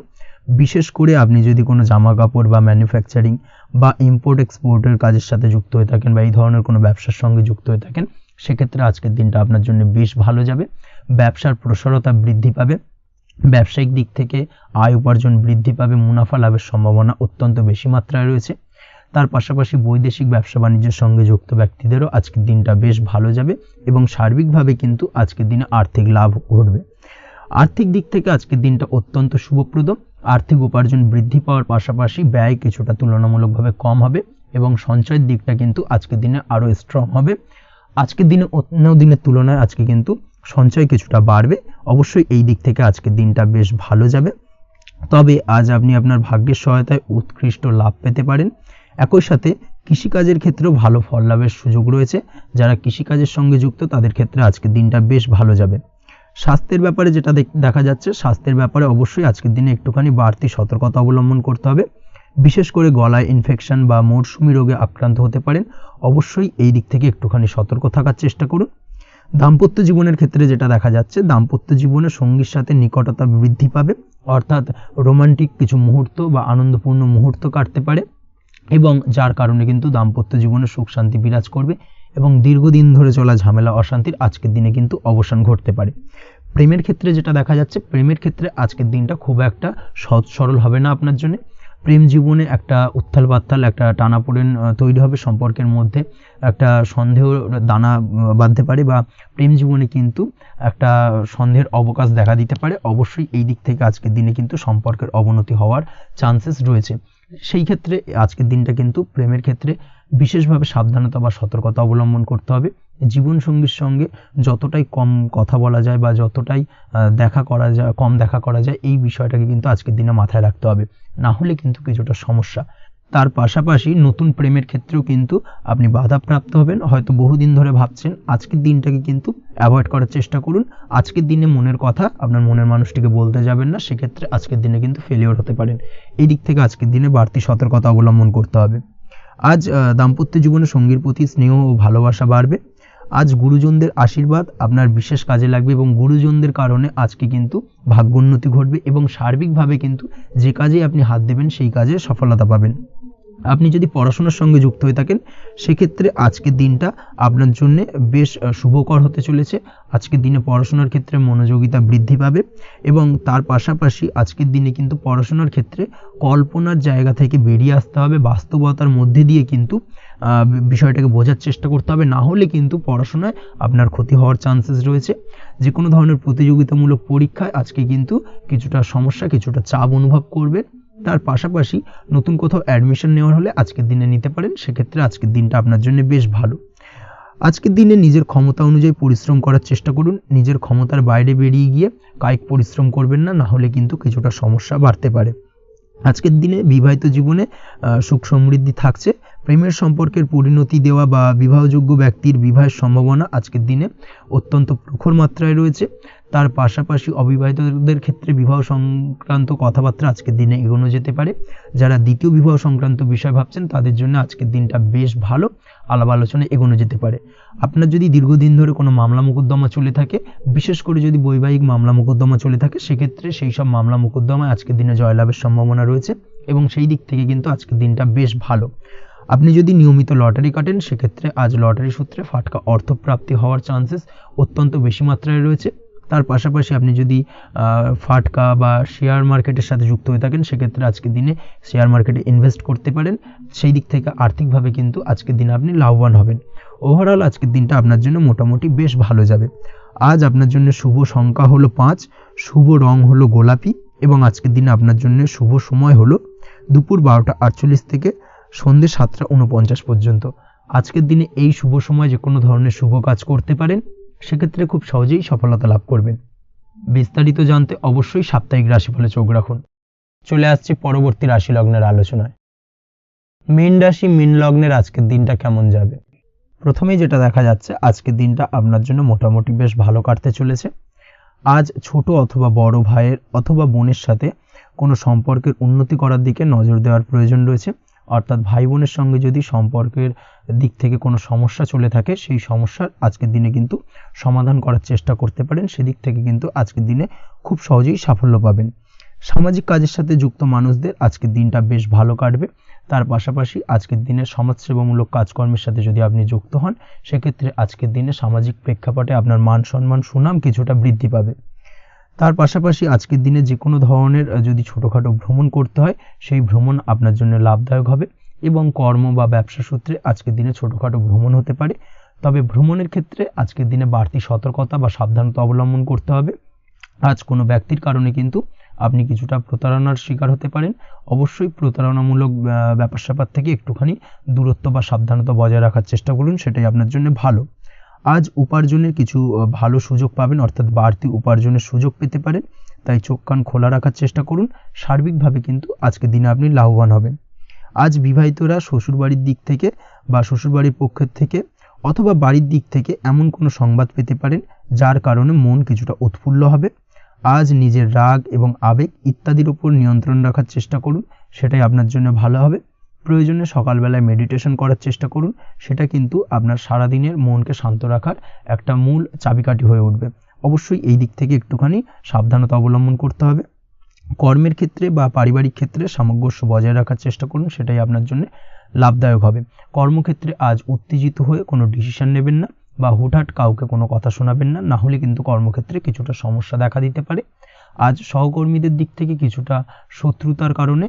বিশেষ করে আপনি যদি কোনো জামা কাপড় বা ম্যানুফ্যাকচারিং বা ইম্পোর্ট এক্সপোর্টের কাজের সাথে যুক্ত হয়ে থাকেন বা এই ধরনের কোনো ব্যবসার সঙ্গে যুক্ত হয়ে থাকেন, সেক্ষেত্রে আজকের দিনটা আপনার জন্য বেশ ভালো যাবে। ব্যবসার প্রসারতা বৃদ্ধি পাবে, ব্যবসায়িক দিক থেকে আয় উপার্জন বৃদ্ধি পাবে, মুনাফা লাভের সম্ভাবনা অত্যন্ত বেশি মাত্রায় রয়েছে। তার পাশাপাশি বৈদেশিক ব্যবসা বাণিজ্যের সঙ্গে যুক্ত ব্যক্তিদেরও আজকের দিনটা বেশ ভালো যাবে এবং সার্বিকভাবে কিন্তু আজকের দিনে আর্থিক লাভ ঘটবে। আর্থিক দিক থেকে আজকের দিনটা অত্যন্ত শুভপ্রদ। আর্থিক উপার্জন বৃদ্ধি পাওয়ার পাশাপাশি ব্যয় কিছুটা তুলনামূলকভাবে কম হবে এবং সঞ্চয়ের দিকটা কিন্তু আজকের দিনে আরও স্ট্রং হবে। আজকের দিনে অন্য দিনের তুলনায় আজকে কিন্তু সঞ্চয় কিছুটা বাড়বে। অবশ্যই এই দিক থেকে আজকের দিনটা বেশ ভালো যাবে। তবে আজ আপনি আপনার ভাগ্যের সহায়তায় উৎকৃষ্ট লাভ পেতে পারেন। একই সাথে কৃষিকাজের ক্ষেত্রেও ভালো ফল লাভের সুযোগ রয়েছে। যারা কৃষিকাজের সঙ্গে যুক্ত তাদের ক্ষেত্রে আজকের দিনটা বেশ ভালো যাবে। স্বাস্থ্যের ব্যাপারে যেটা দেখা যাচ্ছে, স্বাস্থ্যের ব্যাপারে অবশ্যই আজকের দিনে একটুখানি বাড়তি সতর্কতা অবলম্বন করতে হবে। বিশেষ করে গলায় ইনফেকশন বা মৌসুমী রোগে আক্রান্ত হতে পারেন। অবশ্যই এই দিক থেকে একটুখানি সতর্ক থাকার চেষ্টা করুন। দাম্পত্য জীবনের ক্ষেত্রে যেটা দেখা যাচ্ছে, দাম্পত্য জীবনে সঙ্গীর সাথে নিকটতা বৃদ্ধি পাবে, অর্থাৎ রোমান্টিক কিছু মুহূর্ত বা আনন্দপূর্ণ মুহূর্ত কাটতে পারে এবং যার কারণে কিন্তু দাম্পত্য জীবনে সুখ শান্তি বিরাজ করবে এবং দীর্ঘদিন ধরে চলা ঝামেলা অশান্তির আজকের দিনে কিন্তু অবসান ঘটতে পারে। প্রেমের ক্ষেত্রে যেটা দেখা যাচ্ছে, প্রেমের ক্ষেত্রে আজকের দিনটা খুব একটা সহজ সরল হবে না আপনার জন্য। প্রেম জীবনে একটা উত্থাল পাত্তাল, একটা টানাপোড়েন তৈরি হবে, সম্পর্কের মধ্যে একটা সন্দেহ দানা বাঁধতে পারে বা প্রেম জীবনে কিন্তু একটা সন্দেহের অবকাশ দেখা দিতে পারে। অবশ্যই এই দিক থেকে আজকের দিনে কিন্তু সম্পর্কের অবনতি হওয়ার চান্সেস রয়েছে। সেই ক্ষেত্রে আজকের দিনটা কিন্তু প্রেমের ক্ষেত্রে বিশেষভাবে সাবধানতা বা সতর্কতা অবলম্বন করতে হবে। জীবনসঙ্গীর সঙ্গে যতটাই কম কথা বলা যায় বা যতটাই কম দেখা করা যায়, এই বিষয়টাকে কিন্তু আজকের দিনে মাথায় রাখতে হবে, না হলে কিন্তু কিছুটা সমস্যা। তার পাশাপাশি নতুন প্রেমের ক্ষেত্রেও কিন্তু আপনি বাধাপ্রাপ্ত হবেন। হয়তো বহুদিন ধরে ভাবছেন, আজকের দিনটাকে কিন্তু অ্যাভয়েড করার চেষ্টা করুন। আজকের দিনে মনের কথা আপনার মনের মানুষটিকে বলতে যাবেন না, সেক্ষেত্রে আজকের দিনে কিন্তু ফেলিওর হতে পারেন। এই দিক থেকে আজকের দিনে বাড়তি সতর্কতা অবলম্বন করতে হবে। আজ দাম্পত্য জীবনে সঙ্গীর প্রতি স্নেহ ও ভালোবাসা বাড়বে। আজ গুরুজনদের আশীর্বাদ আপনার বিশেষ কাজে লাগবে এবং গুরুজনদের কারণে আজকে কিন্তু ভাগ্যোন্নতি ঘটবে এবং সার্বিকভাবে কিন্তু যে কাজে আপনি হাত দেবেন সেই কাজে সফলতা পাবেন। আপনি যদি পড়াশোনার সঙ্গে যুক্ত হয়ে থাকেন সেক্ষেত্রে আজকের দিনটা আপনার জন্য বেশ শুভকর হতে চলেছে। আজকের দিনে পড়াশোনার ক্ষেত্রে মনোযোগিতা বৃদ্ধি পাবে এবং তার পাশাপাশি আজকের দিনে কিন্তু পড়াশোনার ক্ষেত্রে কল্পনার জায়গা থেকে বেরিয়ে আসতে হবে, বাস্তবতার মধ্যে দিয়ে কিন্তু বিষয়টাকে বোঝার চেষ্টা করতে হবে, না হলে কিন্তু পড়াশোনায় আপনার ক্ষতি হওয়ার চান্সেস রয়েছে। যে কোনো ধরনের প্রতিযোগিতামূলক পরীক্ষায় আজকে কিন্তু কিছুটা সমস্যা, কিছুটা চাপ অনুভব করবেন। তার পাশাপাশি নতুন কোথাও অ্যাডমিশন নেওয়ার হলে আজকের দিনে নিতে পারেন, সেক্ষেত্রে আজকের দিনটা আপনার জন্য বেশ ভালো। আজকের দিনে নিজের ক্ষমতা অনুযায়ী পরিশ্রম করার চেষ্টা করুন। নিজের ক্ষমতার বাইরে বেরিয়ে গিয়ে কায়িক পরিশ্রম করবেন না, না হলে কিন্তু কিছুটা সমস্যা বাড়তে পারে। আজকের দিনে বিবাহিত জীবনে সুখ সমৃদ্ধি থাকছে। প্রেমের সম্পর্কের পরিণতি দেওয়া বা বিবাহযোগ্য ব্যক্তির বিবাহের সম্ভাবনা আজকের দিনে অত্যন্ত প্রখর মাত্রায় রয়েছে। তার পাশাপাশি অবিবাহিতদের ক্ষেত্রে বিবাহ সংক্রান্ত কথাবার্তা আজকের দিনে এগোনো যেতে পারে। যারা দ্বিতীয় বিবাহ সংক্রান্ত বিষয় ভাবছেন তাদের জন্য আজকের দিনটা বেশ ভালো, আলাপ আলোচনায় এগোনো যেতে পারে। আপনার যদি দীর্ঘদিন ধরে কোনো মামলা মোকদ্দমা চলে থাকে, বিশেষ করে যদি বৈবাহিক মামলা মোকদ্দমা চলে থাকে, সেক্ষেত্রে সেই সব মামলা মোকদ্দমায় আজকের দিনে জয়লাভের সম্ভাবনা রয়েছে। এবং সেই দিক থেকে কিন্তু আজকের দিনটা বেশ ভালো। আপনি যদি নিয়মিত লটারি কাটেন সেক্ষেত্রে আজ লটারি সূত্রে ফাটকা অর্থপ্রাপ্তি হওয়ার চান্সেস অত্যন্ত বেশি মাত্রায় রয়েছে। তার পাশাপাশি আপনি যদি ফাটকা বা শেয়ার মার্কেটের সাথে যুক্ত হয়ে থাকেন সেক্ষেত্রে আজকের দিনে শেয়ার মার্কেটে ইনভেস্ট করতে পারেন। সেই দিক থেকে আর্থিকভাবে কিন্তু আজকের দিনে আপনি লাভবান হবেন। ওভারঅল আজকের দিনটা আপনার জন্য মোটামুটি বেশ ভালো যাবে। আজ আপনার জন্য শুভ সংখ্যা হলো 5, শুভ রং হলো গোলাপি এবং আজকের দিনে আপনার জন্য শুভ সময় হলো দুপুর 12:48 থেকে সন্ধ্যে 7:49 পর্যন্ত। আজকের দিনে এই শুভ সময় যে কোনো ধরনের শুভ কাজ করতে পারেন, সেক্ষেত্রে খুব সহজেই সফলতা লাভ করবেন। বিস্তারিত জানতে অবশ্যই সাপ্তাহিক রাশিফলে চোখ রাখুন। চলে আসছি পরবর্তী রাশি লগ্নের আলোচনায়। মীন রাশি মীন লগ্নের আজকের দিনটা কেমন যাবে? প্রথমেই যেটা দেখা যাচ্ছে আজকের দিনটা আপনার জন্য মোটামুটি বেশ ভালো কাটতে চলেছে। আজ ছোট অথবা বড় ভাইয়ের অথবা বোনের সাথে কোনো সম্পর্কের উন্নতি করার দিকে নজর দেওয়ার প্রয়োজন রয়েছে। অর্থাৎ ভাই বোনের সঙ্গে যদি সম্পর্কের দিক থেকে কোনো সমস্যা চলে থাকে সেই সমস্যার আজকের দিনে কিন্তু সমাধান করার চেষ্টা করতে পারেন। সেদিক থেকে কিন্তু আজকের দিনে খুব সহজেই সাফল্য পাবেন। সামাজিক কাজের সাথে যুক্ত মানুষদের আজকের দিনটা বেশ ভালো কাটবে। তার পাশাপাশি আজকের দিনে সমাজসেবামূলক কাজকর্মের সাথে যদি আপনি যুক্ত হন সেক্ষেত্রে আজকের দিনে সামাজিক প্রেক্ষাপটে আপনার মান সম্মান সুনাম কিছুটা বৃদ্ধি পাবে। তার পাশাপাশি আজকের দিনে যে কোনো ধরনের যদি ছোটোখাটো ভ্রমণ করতে হয় সেই ভ্রমণ আপনার জন্য লাভদায়ক হবে এবং কর্ম বা ব্যবসা সূত্রে আজকের দিনে ছোটোখাটো ভ্রমণ হতে পারে। তবে ভ্রমণের ক্ষেত্রে আজকের দিনে বাড়তি সতর্কতা বা সাবধানতা অবলম্বন করতে হবে। আজ কোনো ব্যক্তির কারণে কিন্তু আপনি কিছুটা প্রতারণার শিকার হতে পারেন। অবশ্যই প্রতারণামূলক ব্যাপার স্যাপার থেকে একটুখানি দূরত্ব বা সাবধানতা বজায় রাখার চেষ্টা করুন, সেটাই আপনার জন্য ভালো। আজ উপার্জনের কিছু ভালো সুযোগ পাবেন, অর্থাৎ বাড়তি উপার্জনের সুযোগ পেতে পারেন, তাই চোখ কান খোলা রাখার চেষ্টা করুন। সার্বিকভাবে কিন্তু আজকের দিনে আপনি লাভবান হবেন। আজ বিবাহিতরা শ্বশুরবাড়ির দিক থেকে বা শ্বশুরবাড়ির পক্ষের থেকে অথবা বাড়ির দিক থেকে এমন কোনো সংবাদ পেতে পারেন যার কারণে মন কিছুটা উৎফুল্ল হবে। আজ নিজের রাগ এবং আবেগ ইত্যাদির উপর নিয়ন্ত্রণ রাখার চেষ্টা করুন, সেটাই আপনার জন্য ভালো হবে। প্রয়োজনে সকালবেলায় মেডিটেশন করার চেষ্টা করুন, সেটা কিন্তু আপনার সারাদিনের মনকে শান্ত রাখার একটা মূল চাবিকাঠি হয়ে উঠবে। অবশ্যই এই দিক থেকে একটুখানি সাবধানতা অবলম্বন করতে হবে। কর্মের ক্ষেত্রে বা পারিবারিক ক্ষেত্রে সামঞ্জস্য বজায় রাখার চেষ্টা করুন, সেটাই আপনার জন্য লাভদায়ক হবে। কর্মক্ষেত্রে আজ উত্তেজিত হয়ে কোনো ডিসিশন নেবেন না বা হুটহাট কাউকে কোনো কথা শোনাবেন না, না হলে কিন্তু কর্মক্ষেত্রে কিছুটা সমস্যা দেখা দিতে পারে। আজ সহকর্মীদের দিক থেকে কিছুটা শত্রুতার কারণে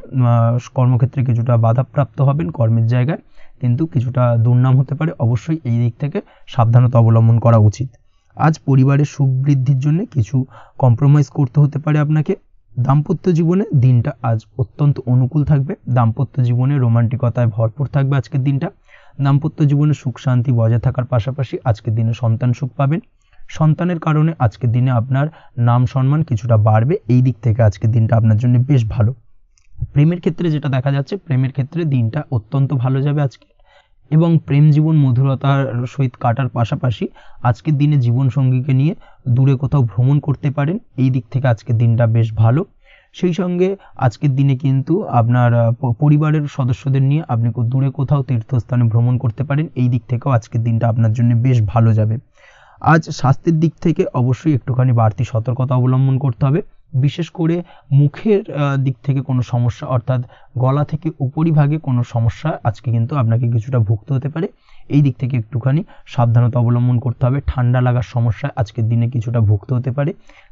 কর্মক্ষেত্রে কিছুটা বাধাপ্রাপ্ত হবেন, কর্মের জায়গায় কিন্তু কিছুটা দুর্নাম হতে পারে। অবশ্যই এই দিক থেকে সাবধানতা অবলম্বন করা উচিত। আজ পরিবারের সুখ বৃদ্ধির জন্য কিছু কম্প্রোমাইজ করতে হতে পারে আপনাকে। দাম্পত্য জীবনে দিনটা আজ অত্যন্ত অনুকূল থাকবে। দাম্পত্য জীবনে রোমান্টিকতায় ভরপুর থাকবে আজকের দিনটা। দাম্পত্য জীবনে সুখ শান্তি বজায় থাকার পাশাপাশি আজকের দিনে সন্তান সুখ পাবেন। সন্তানের কারণে আজকের দিনে আপনার নাম সম্মান কিছুটা বাড়বে। এই দিক থেকে আজকের দিনটা আপনার জন্য বেশ ভালো। প্রেমের ক্ষেত্রে যেটা দেখা যাচ্ছে, প্রেমের ক্ষেত্রে দিনটা অত্যন্ত ভালো যাবে আজকে এবং প্রেম জীবন মধুরতার সহিত কাটার পাশাপাশি আজকের দিনে জীবনসঙ্গীকে নিয়ে দূরে কোথাও ভ্রমণ করতে পারেন। এই দিক থেকে আজকের দিনটা বেশ ভালো। সেই সঙ্গে আজকের দিনে কিন্তু আপনার পরিবারের সদস্যদের নিয়ে আপনি দূরে কোথাও তীর্থস্থানে ভ্রমণ করতে পারেন। এই দিক থেকেও আজকের দিনটা আপনার জন্য বেশ ভালো যাবে। আজ স্বাস্থ্যের দিক থেকে অবশ্যই একটুখানি বাড়তি সতর্কতা অবলম্বন করতে হবে। বিশেষ করে মুখের দিক থেকে কোনো সমস্যা, অর্থাৎ গলা থেকে উপরিভাগে কোনো সমস্যা আজকে কিন্তু আপনাকে কিছুটা ভুগতে হতে পারে। এই দিক থেকে একটুখানি সাবধানতা অবলম্বন করতে হবে। ঠান্ডা লাগার সমস্যায় আজকের দিনে কিছুটা ভুগতে হতে পারে।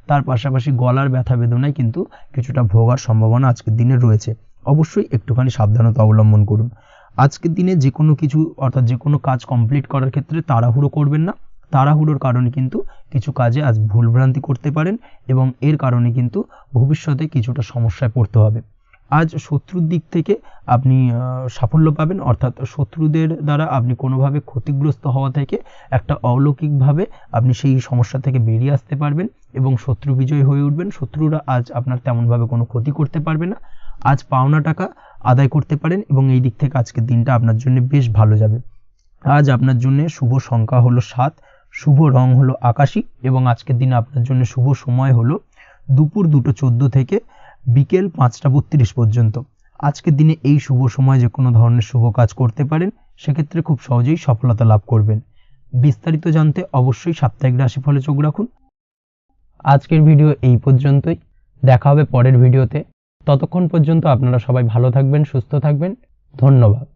তার পাশাপাশি গলার ব্যথা বেদনায় কিন্তু কিছুটা ভোগার সম্ভাবনা আজকের দিনে রয়েছে। অবশ্যই একটুখানি সাবধানতা অবলম্বন করুন। আজকের দিনে যে কোনো কিছু অর্থাৎ যে কোনো কাজ কমপ্লিট করার ক্ষেত্রে তাড়াহুড়ো করবেন না। তাড়াহুড়োর কারণে কিন্তু কিছু কাজে আজ ভুলভ্রান্তি করতে পারেন এবং এর কারণে কিন্তু ভবিষ্যতে কিছুটা সমস্যায় পড়তে হবে। আজ শত্রুর দিক থেকে আপনি সাফল্য পাবেন, অর্থাৎ শত্রুদের দ্বারা আপনি কোনোভাবে ক্ষতিগ্রস্ত হওয়া থেকে একটা অলৌকিকভাবে আপনি সেই সমস্যা থেকে বেরিয়ে আসতে পারবেন এবং শত্রু বিজয় হয়ে উঠবেন। শত্রুরা আজ আপনার তেমনভাবে কোনো ক্ষতি করতে পারবে না। আজ পাওনা টাকা আদায় করতে পারেন এবং এই দিক থেকে আজকের দিনটা আপনার জন্য বেশ ভালো যাবে। আজ আপনার জন্য শুভ সংখ্যা হলো 7, শুভ রং হলো আকাশী এবং আজকের দিনে আপনার জন্য শুভ সময় হলো দুপুর 2:14 থেকে বিকেল 5:32 পর্যন্ত। আজকের দিনে এই শুভ সময় যে কোনো ধরনের শুভ কাজ করতে পারেন, সেক্ষেত্রে খুব সহজেই সফলতা লাভ করবেন। বিস্তারিত জানতে অবশ্যই সাপ্তাহিক রাশিফলে চোখ রাখুন। আজকের ভিডিও এই পর্যন্তই। দেখা হবে পরের ভিডিওতে। ততক্ষণ পর্যন্ত আপনারা সবাই ভালো থাকবেন, সুস্থ থাকবেন। ধন্যবাদ।